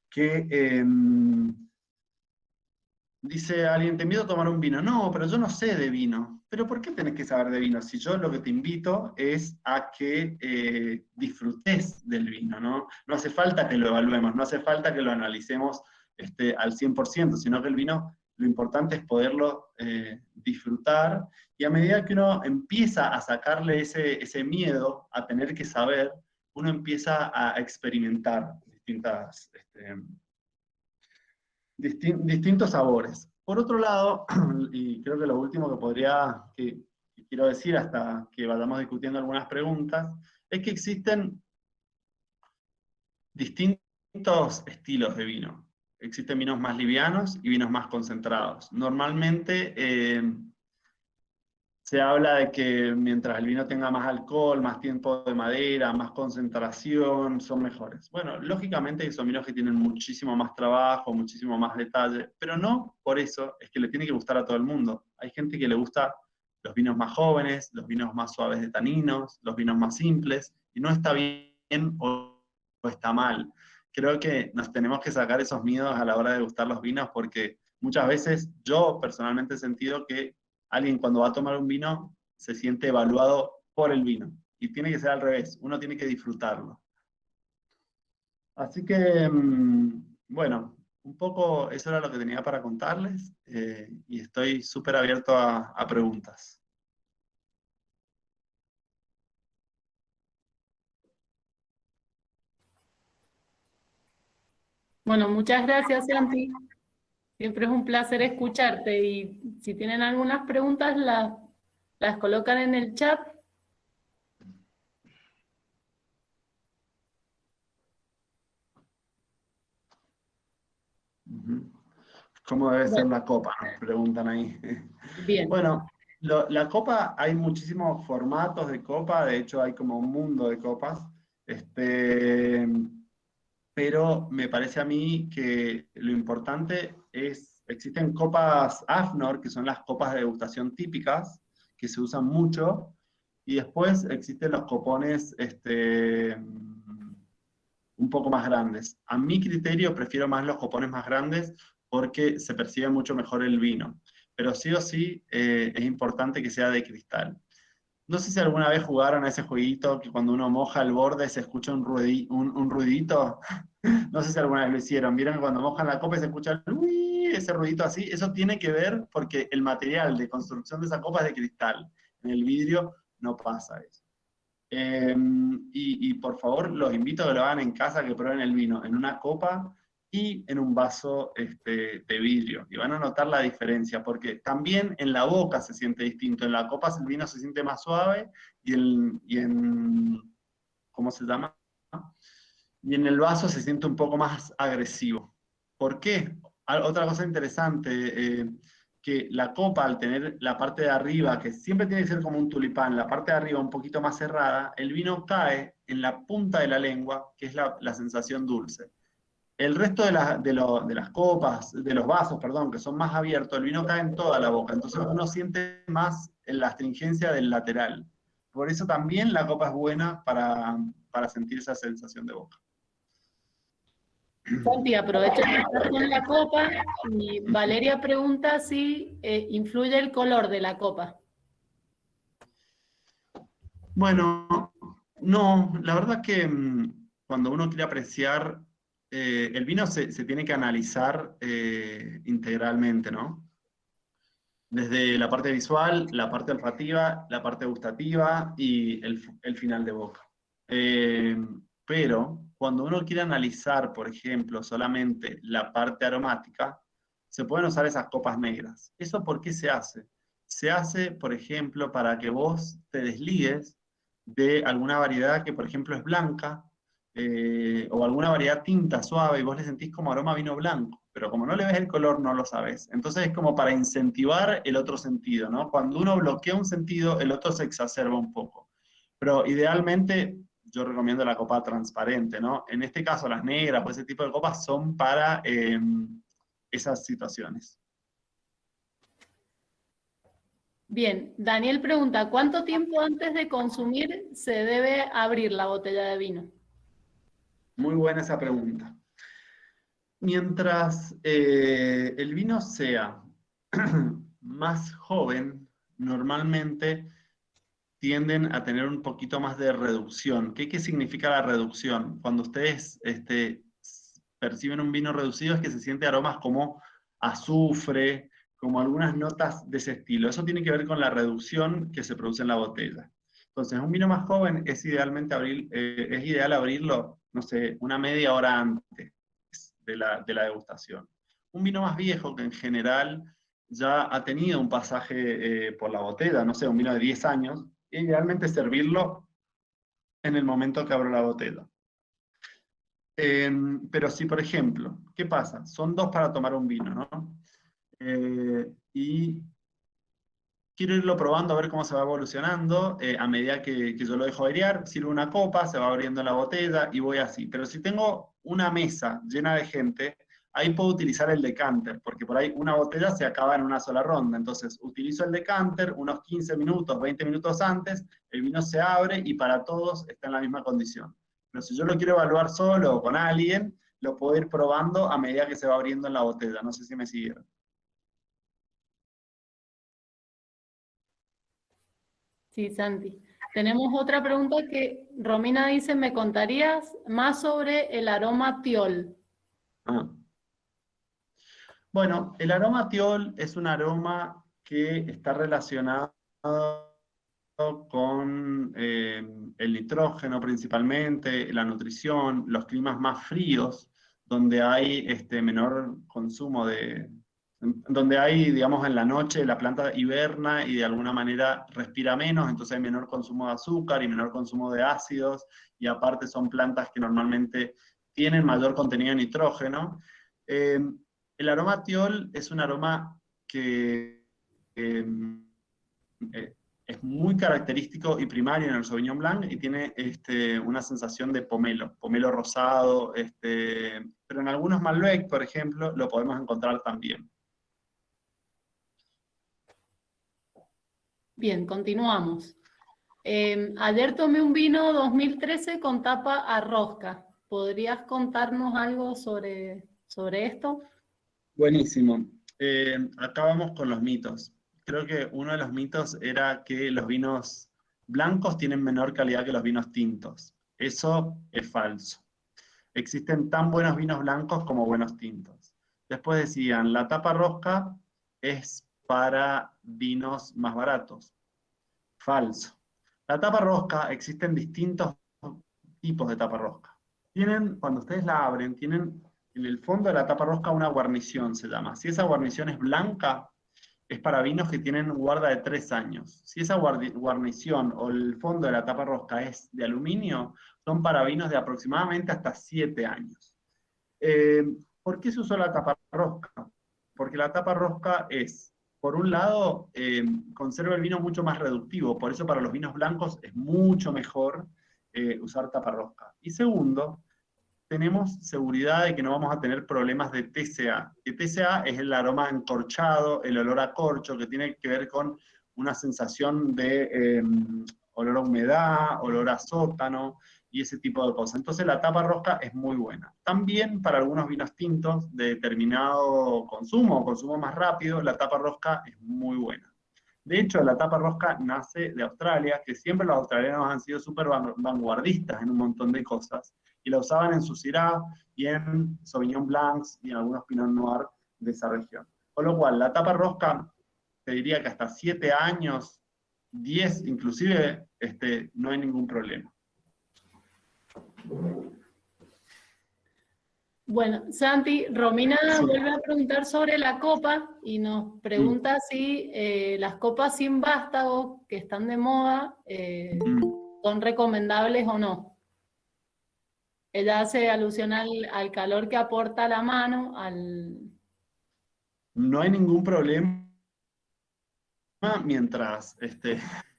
que dice alguien: te invito a tomar un vino. No, pero yo no sé de vino. ¿Pero por qué tenés que saber de vino? Si yo lo que te invito es a que disfrutes del vino, ¿no? No hace falta que lo evaluemos, no hace falta que lo analicemos al 100%, sino que el vino, lo importante es poderlo disfrutar, y a medida que uno empieza a sacarle ese miedo a tener que saber, uno empieza a experimentar distintos sabores. Por otro lado, y creo que lo último que quiero decir hasta que vayamos discutiendo algunas preguntas, es que existen distintos estilos de vino. Existen vinos más livianos y vinos más concentrados. Normalmente se habla de que mientras el vino tenga más alcohol, más tiempo de madera, más concentración, son mejores. Bueno, lógicamente son vinos que tienen muchísimo más trabajo, muchísimo más detalle, pero no por eso es que le tiene que gustar a todo el mundo. Hay gente que le gusta los vinos más jóvenes, los vinos más suaves de taninos, los vinos más simples, y no está bien o está mal. Creo que nos tenemos que sacar esos miedos a la hora de degustar los vinos, porque muchas veces yo personalmente he sentido que alguien cuando va a tomar un vino se siente evaluado por el vino, y tiene que ser al revés, uno tiene que disfrutarlo. Así que, bueno, un poco eso era lo que tenía para contarles, y estoy súper abierto a preguntas. Bueno, muchas gracias, Santi. Siempre es un placer escucharte y si tienen algunas preguntas las colocan en el chat. ¿Cómo debe ser la copa? Nos preguntan ahí. Bien. Bueno, la copa, hay muchísimos formatos de copa, de hecho hay como un mundo de copas, pero me parece a mí que lo importante es, existen copas AFNOR, que son las copas de degustación típicas, que se usan mucho, y después existen los copones un poco más grandes. A mi criterio prefiero más los copones más grandes porque se percibe mucho mejor el vino, pero sí o sí es importante que sea de cristal. No sé si alguna vez jugaron a ese jueguito que cuando uno moja el borde se escucha un ruidito. No sé si alguna vez lo hicieron. ¿Vieron que cuando mojan la copa se escucha ese ruidito así? Eso tiene que ver porque el material de construcción de esa copa es de cristal. En el vidrio no pasa eso. Y por favor, los invito a que lo hagan en casa, que prueben el vino en una copa y en un vaso de vidrio. Y van a notar la diferencia, porque también en la boca se siente distinto. En la copa el vino se siente más suave y ¿cómo se llama? Y en el vaso se siente un poco más agresivo. ¿Por qué? Otra cosa interesante, que la copa, al tener la parte de arriba, que siempre tiene que ser como un tulipán, la parte de arriba un poquito más cerrada, el vino cae en la punta de la lengua, que es la sensación dulce. El resto de las copas, de los vasos, perdón, que son más abiertos, el vino cae en toda la boca, entonces uno siente más la astringencia del lateral. Por eso también la copa es buena para sentir esa sensación de boca. Santi, aprovecho que estás con la copa y Valeria pregunta si influye el color de la copa. Bueno, no, la verdad que cuando uno quiere apreciar, el vino se tiene que analizar integralmente, ¿no? Desde la parte visual, la parte olfativa, la parte gustativa y el final de boca. Pero cuando uno quiere analizar, por ejemplo, solamente la parte aromática, se pueden usar esas copas negras. ¿Eso por qué se hace? Se hace, por ejemplo, para que vos te desligues de alguna variedad que, por ejemplo, es blanca, o alguna variedad tinta suave, y vos le sentís como aroma a vino blanco, pero como no le ves el color, no lo sabes. Entonces es como para incentivar el otro sentido, ¿no? Cuando uno bloquea un sentido, el otro se exacerba un poco. Pero idealmente, yo recomiendo la copa transparente, ¿no? En este caso, las negras o ese tipo de copas son para esas situaciones. Bien, Daniel pregunta, ¿cuánto tiempo antes de consumir se debe abrir la botella de vino? Muy buena esa pregunta. Mientras el vino sea más joven, normalmente tienden a tener un poquito más de reducción. ¿Qué significa la reducción? Cuando ustedes perciben un vino reducido es que se siente aromas como azufre, como algunas notas de ese estilo. Eso tiene que ver con la reducción que se produce en la botella. Entonces, un vino más joven es ideal abrirlo, no sé, una media hora antes de la degustación. Un vino más viejo, que en general ya ha tenido un pasaje por la botella, no sé, un vino de 10 años, idealmente servirlo en el momento que abro la botella. Pero si, por ejemplo, ¿qué pasa? Son dos para tomar un vino, ¿no? Y quiero irlo probando a ver cómo se va evolucionando, a medida que yo lo dejo airear, sirvo una copa, se va abriendo la botella y voy así. Pero si tengo una mesa llena de gente, ahí puedo utilizar el decanter, porque por ahí una botella se acaba en una sola ronda. Entonces utilizo el decanter unos 15 minutos, 20 minutos antes, el vino se abre y para todos está en la misma condición. Pero si yo lo quiero evaluar solo o con alguien, lo puedo ir probando a medida que se va abriendo en la botella. No sé si me siguieron. Sí, Santi. Tenemos otra pregunta que Romina dice, ¿me contarías más sobre el aroma tiol? Ah. Bueno, el aroma tiol es un aroma que está relacionado con el nitrógeno principalmente, la nutrición, los climas más fríos, donde hay menor consumo donde hay, digamos, en la noche la planta hiberna y de alguna manera respira menos, entonces hay menor consumo de azúcar y menor consumo de ácidos, y aparte son plantas que normalmente tienen mayor contenido de nitrógeno. El aroma tiol es un aroma que es muy característico y primario en el Sauvignon Blanc y tiene una sensación de pomelo rosado, pero en algunos Malbec, por ejemplo, lo podemos encontrar también. Bien, continuamos. Ayer tomé un vino 2013 con tapa a rosca. ¿Podrías contarnos algo sobre esto? Buenísimo. Acá vamos con los mitos. Creo que uno de los mitos era que los vinos blancos tienen menor calidad que los vinos tintos. Eso es falso. Existen tan buenos vinos blancos como buenos tintos. Después decían, la tapa rosca es para vinos más baratos. Falso. La tapa rosca, existen distintos tipos de tapa rosca. Cuando ustedes la abren, tienen en el fondo de la tapa rosca una guarnición, se llama. Si esa guarnición es blanca, es para vinos que tienen guarda de 3 años. Si esa guarnición o el fondo de la tapa rosca es de aluminio, son para vinos de aproximadamente hasta 7 años. ¿Por qué se usó la tapa rosca? Porque la tapa rosca es, por un lado, conserva el vino mucho más reductivo, por eso para los vinos blancos es mucho mejor usar tapa rosca. Y segundo, tenemos seguridad de que no vamos a tener problemas de TCA. Que TCA es el aroma encorchado, el olor a corcho, que tiene que ver con una sensación de olor a humedad, olor a sótano y ese tipo de cosas. Entonces la tapa rosca es muy buena. También para algunos vinos tintos de determinado consumo, consumo más rápido, la tapa rosca es muy buena. De hecho, la tapa rosca nace de Australia, que siempre los australianos han sido súper vanguardistas en un montón de cosas, y la usaban en su Syrah y en Sauvignon Blancs y en algunos Pinot Noir de esa región. Con lo cual, la tapa rosca, te diría que hasta 7 años, 10 inclusive, no hay ningún problema. Bueno, Santi, Romina Sí. vuelve a preguntar sobre la copa y nos pregunta si las copas sin vástago que están de moda son recomendables o no. Ella hace alusión al calor que aporta la mano, No hay ningún problema mientras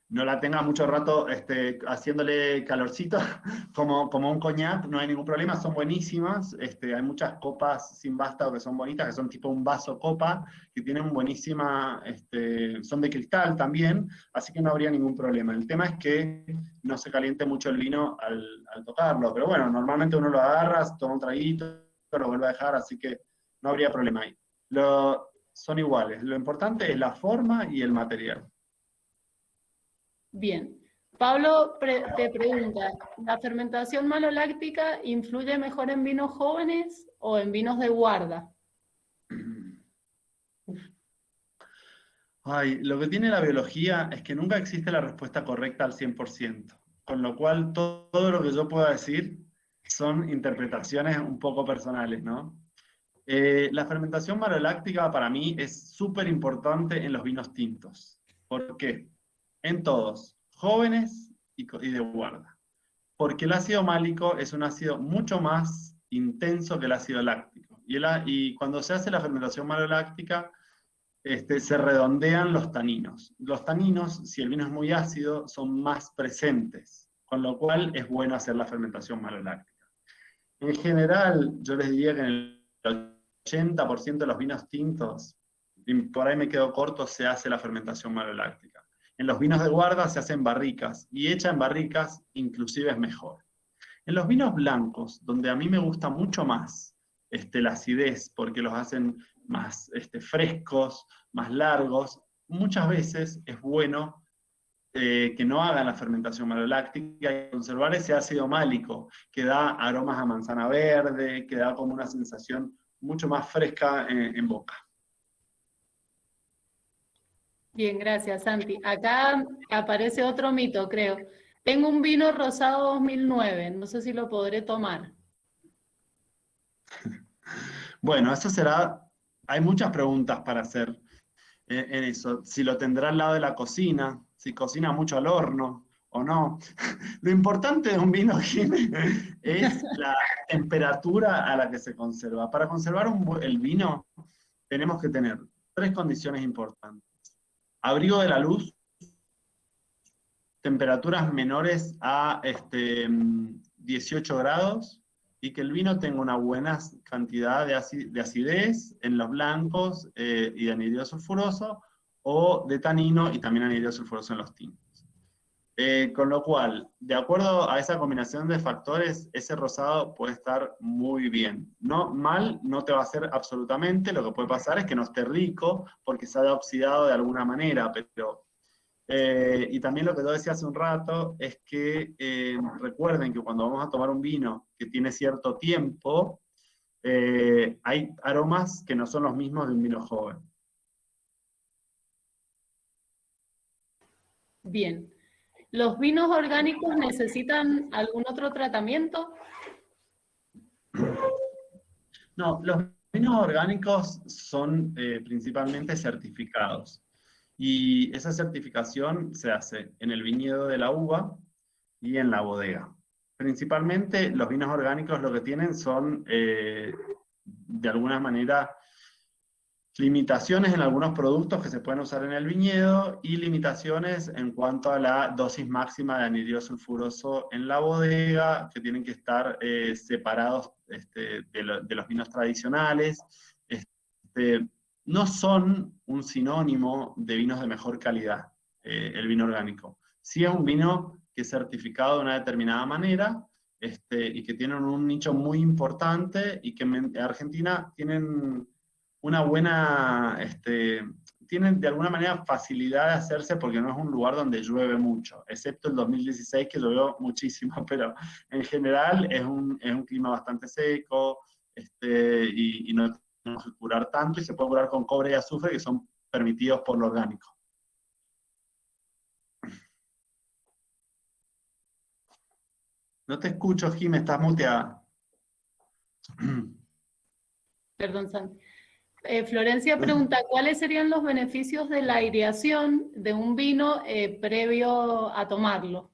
no la tenga mucho rato haciéndole calorcito, como un coñac, no hay ningún problema, son buenísimas. Hay muchas copas sin vástago que son bonitas, que son tipo un vaso copa, que tienen buenísima, son de cristal también, así que no habría ningún problema. El tema es que no se caliente mucho el vino al tocarlo, pero bueno, normalmente uno lo agarra, toma un traguito, lo vuelve a dejar, así que no habría problema ahí. Son iguales, lo importante es la forma y el material. Bien. Pablo te pregunta, ¿la fermentación maloláctica influye mejor en vinos jóvenes o en vinos de guarda? Ay, lo que tiene la biología es que nunca existe la respuesta correcta al 100%, con lo cual todo lo que yo pueda decir son interpretaciones un poco personales, ¿no? La fermentación maloláctica para mí es súper importante en los vinos tintos. ¿Por qué? En todos, jóvenes y de guarda. Porque el ácido málico es un ácido mucho más intenso que el ácido láctico. Y cuando se hace la fermentación maloláctica, se redondean los taninos. Los taninos, si el vino es muy ácido, son más presentes, con lo cual es bueno hacer la fermentación maloláctica. En general, yo les diría que en el 80% de los vinos tintos, y por ahí me quedo corto, se hace la fermentación maloláctica. En los vinos de guarda se hacen barricas, y hecha en barricas inclusive es mejor. En los vinos blancos, donde a mí me gusta mucho más la acidez, porque los hacen más frescos, más largos, muchas veces es bueno que no hagan la fermentación maloláctica y conservar ese ácido málico, que da aromas a manzana verde, que da como una sensación mucho más fresca en boca. Bien, gracias, Santi. Acá aparece otro mito, creo. Tengo un vino rosado 2009, no sé si lo podré tomar. Bueno, eso será, hay muchas preguntas para hacer en eso. Si lo tendrá al lado de la cocina, si cocina mucho al horno o no. Lo importante de un vino, Jiménez, es la temperatura a la que se conserva. Para conservar el vino tenemos que tener 3 condiciones importantes. Abrigo de la luz, temperaturas menores a 18 grados, y que el vino tenga una buena cantidad de acidez en los blancos y de anhídrido sulfuroso, o de tanino y también anhídrido sulfuroso en los tintos. Con lo cual, de acuerdo a esa combinación de factores, ese rosado puede estar muy bien. Mal no te va a hacer absolutamente, lo que puede pasar es que no esté rico, porque se haya oxidado de alguna manera, pero... y también lo que yo decía hace un rato es que recuerden que cuando vamos a tomar un vino que tiene cierto tiempo, hay aromas que no son los mismos de un vino joven. Bien. ¿Los vinos orgánicos necesitan algún otro tratamiento? No, los vinos orgánicos son principalmente certificados. Y esa certificación se hace en el viñedo de la uva y en la bodega. Principalmente los vinos orgánicos lo que tienen son, de alguna manera, limitaciones en algunos productos que se pueden usar en el viñedo y limitaciones en cuanto a la dosis máxima de anhídrido sulfuroso en la bodega, que tienen que estar separados de los vinos tradicionales. No son un sinónimo de vinos de mejor calidad, el vino orgánico. Sí es un vino que es certificado de una determinada manera y que tienen un nicho muy importante y que en Argentina tienen una buena, tienen de alguna manera facilidad de hacerse porque no es un lugar donde llueve mucho, excepto el 2016 que llovió muchísimo, pero en general es un clima bastante seco y no tenemos que curar tanto, y se puede curar con cobre y azufre, que son permitidos por lo orgánico. No te escucho, Jimé, estás muteada. Perdón, Santi. Florencia pregunta, ¿cuáles serían los beneficios de la aireación de un vino previo a tomarlo?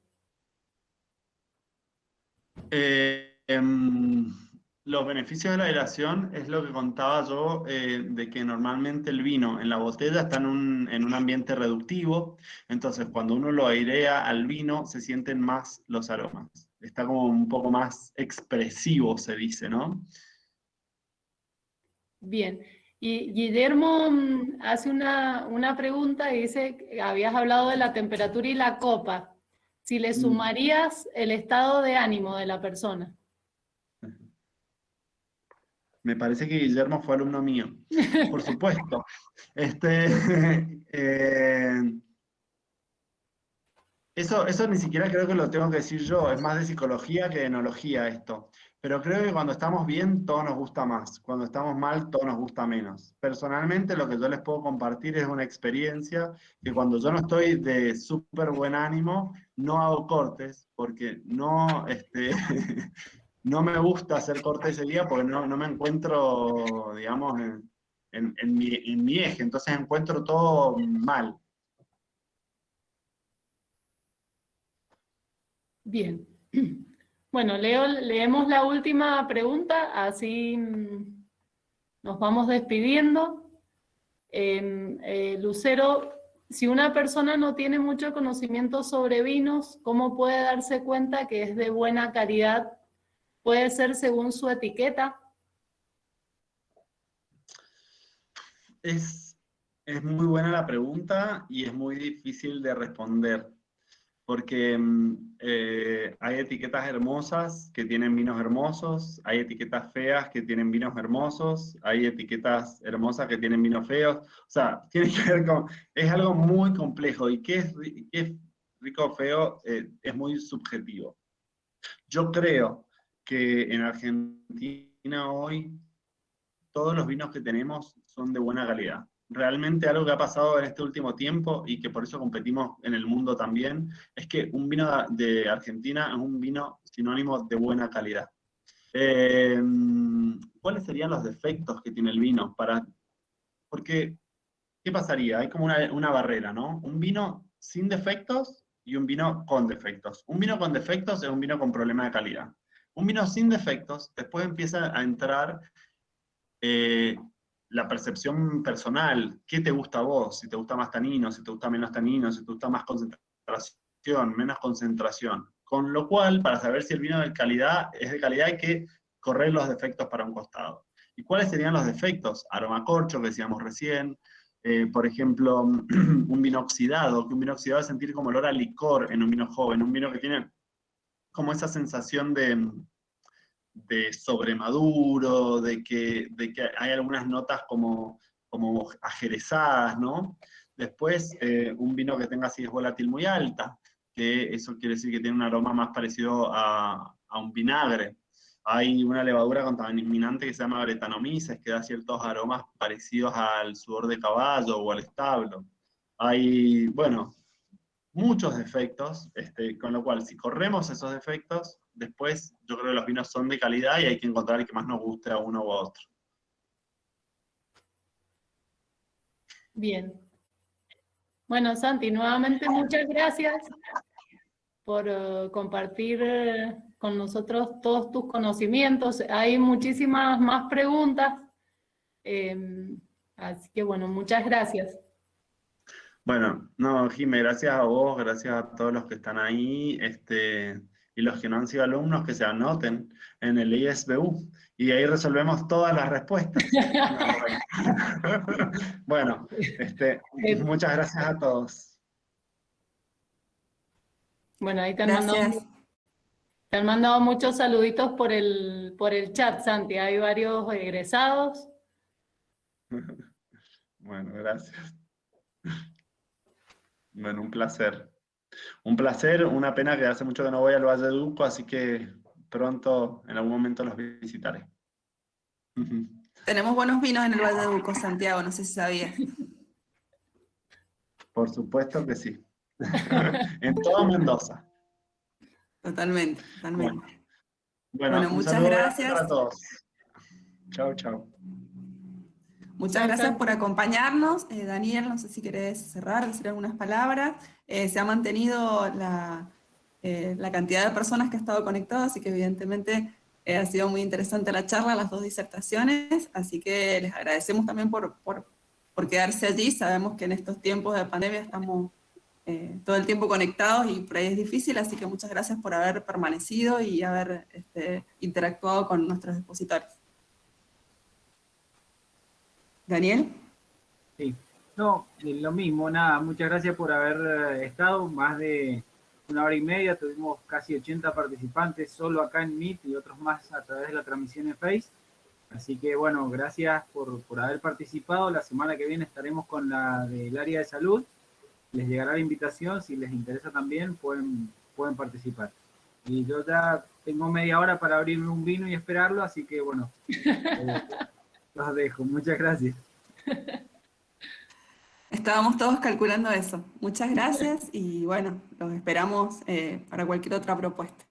Los beneficios de la aireación es lo que contaba yo, de que normalmente el vino en la botella está en un ambiente reductivo, entonces cuando uno lo airea al vino se sienten más los aromas. Está como un poco más expresivo, se dice, ¿no? Bien. Y Guillermo hace una pregunta y dice que habías hablado de la temperatura y la copa. Si le sumarías el estado de ánimo de la persona. Me parece que Guillermo fue alumno mío. Por supuesto. Eso ni siquiera creo que lo tengo que decir yo, es más de psicología que de enología esto. Pero creo que cuando estamos bien, todo nos gusta más. Cuando estamos mal, todo nos gusta menos. Personalmente, lo que yo les puedo compartir es una experiencia que cuando yo no estoy de súper buen ánimo, no hago cortes, porque no, no me gusta hacer cortes ese día, porque no me encuentro, digamos, en mi eje. Entonces encuentro todo mal. Bien. Bueno, leemos la última pregunta, así nos vamos despidiendo. Lucero, si una persona no tiene mucho conocimiento sobre vinos, ¿cómo puede darse cuenta que es de buena calidad? ¿Puede ser según su etiqueta? es muy buena la pregunta y es muy difícil de responder, porque hay etiquetas hermosas que tienen vinos hermosos, hay etiquetas feas que tienen vinos hermosos, hay etiquetas hermosas que tienen vinos feos, o sea, tiene que ver con, es algo muy complejo, y qué es rico o feo es muy subjetivo. Yo creo que en Argentina hoy todos los vinos que tenemos son de buena calidad. Realmente algo que ha pasado en este último tiempo y que por eso competimos en el mundo también, es que un vino de Argentina es un vino sinónimo de buena calidad. ¿Cuáles serían los defectos que tiene el vino? Porque, ¿qué pasaría? Hay como una barrera, ¿no? Un vino sin defectos y un vino con defectos. Un vino con defectos es un vino con problema de calidad. Un vino sin defectos, después empieza a entrar la percepción personal. ¿Qué te gusta a vos? Si te gusta más tanino, si te gusta menos tanino, si te gusta más concentración, menos concentración. Con lo cual, para saber si el vino es de calidad, hay que correr los defectos para un costado. ¿Y cuáles serían los defectos? Aroma corcho, que decíamos recién. Por ejemplo, un vino oxidado, que un vino oxidado es sentir como olor a licor en un vino joven, un vino que tiene como esa sensación de sobremaduro, de que hay algunas notas como ajerezadas, ¿no? Después, un vino que tenga acidez volátil muy alta, que eso quiere decir que tiene un aroma más parecido a un vinagre. Hay una levadura contaminante que se llama Brettanomyces, que da ciertos aromas parecidos al sudor de caballo o al establo. Hay, bueno, muchos defectos, con lo cual, si corremos esos defectos, después yo creo que los vinos son de calidad y hay que encontrar el que más nos guste a uno u a otro. Bien. Bueno, Santi, nuevamente muchas gracias por compartir con nosotros todos tus conocimientos. Hay muchísimas más preguntas, así que bueno, muchas gracias. Bueno, no, Jimé, gracias a vos, gracias a todos los que están ahí, y los que no han sido alumnos, que se anoten en el ISBU, y ahí resolvemos todas las respuestas. Bueno, muchas gracias a todos. Bueno, ahí Gracias. te han mandado muchos saluditos por el chat, Santi. Hay varios egresados. Bueno, gracias. Bueno, un placer. Un placer, una pena que hace mucho que no voy al Valle de Uco, así que pronto, en algún momento, los visitaré. Tenemos buenos vinos en el Valle de Uco, Santiago, no sé si sabías. Por supuesto que sí. En todo Mendoza. Totalmente, totalmente. Bueno, un muchas saludo gracias. para todos. Chao, chao. Muchas gracias por acompañarnos. Daniel, no sé si querés cerrar, decir algunas palabras. Se ha mantenido la cantidad de personas que ha estado conectadas, así que evidentemente ha sido muy interesante la charla, las dos disertaciones, así que les agradecemos también por quedarse allí. Sabemos que en estos tiempos de pandemia estamos todo el tiempo conectados y por ahí es difícil, así que muchas gracias por haber permanecido y haber interactuado con nuestros expositores. ¿Daniel? Sí, no, lo mismo, nada, muchas gracias por haber estado, más de 1 hora y media, tuvimos casi 80 participantes solo acá en Meet y otros más a través de la transmisión en Face, así que bueno, gracias por haber participado. La semana que viene estaremos con la del área de salud, les llegará la invitación, si les interesa también pueden participar. Y yo ya tengo media hora para abrirme un vino y esperarlo, así que bueno, los dejo, muchas gracias. Estábamos todos calculando eso. Muchas gracias y bueno, los esperamos para cualquier otra propuesta.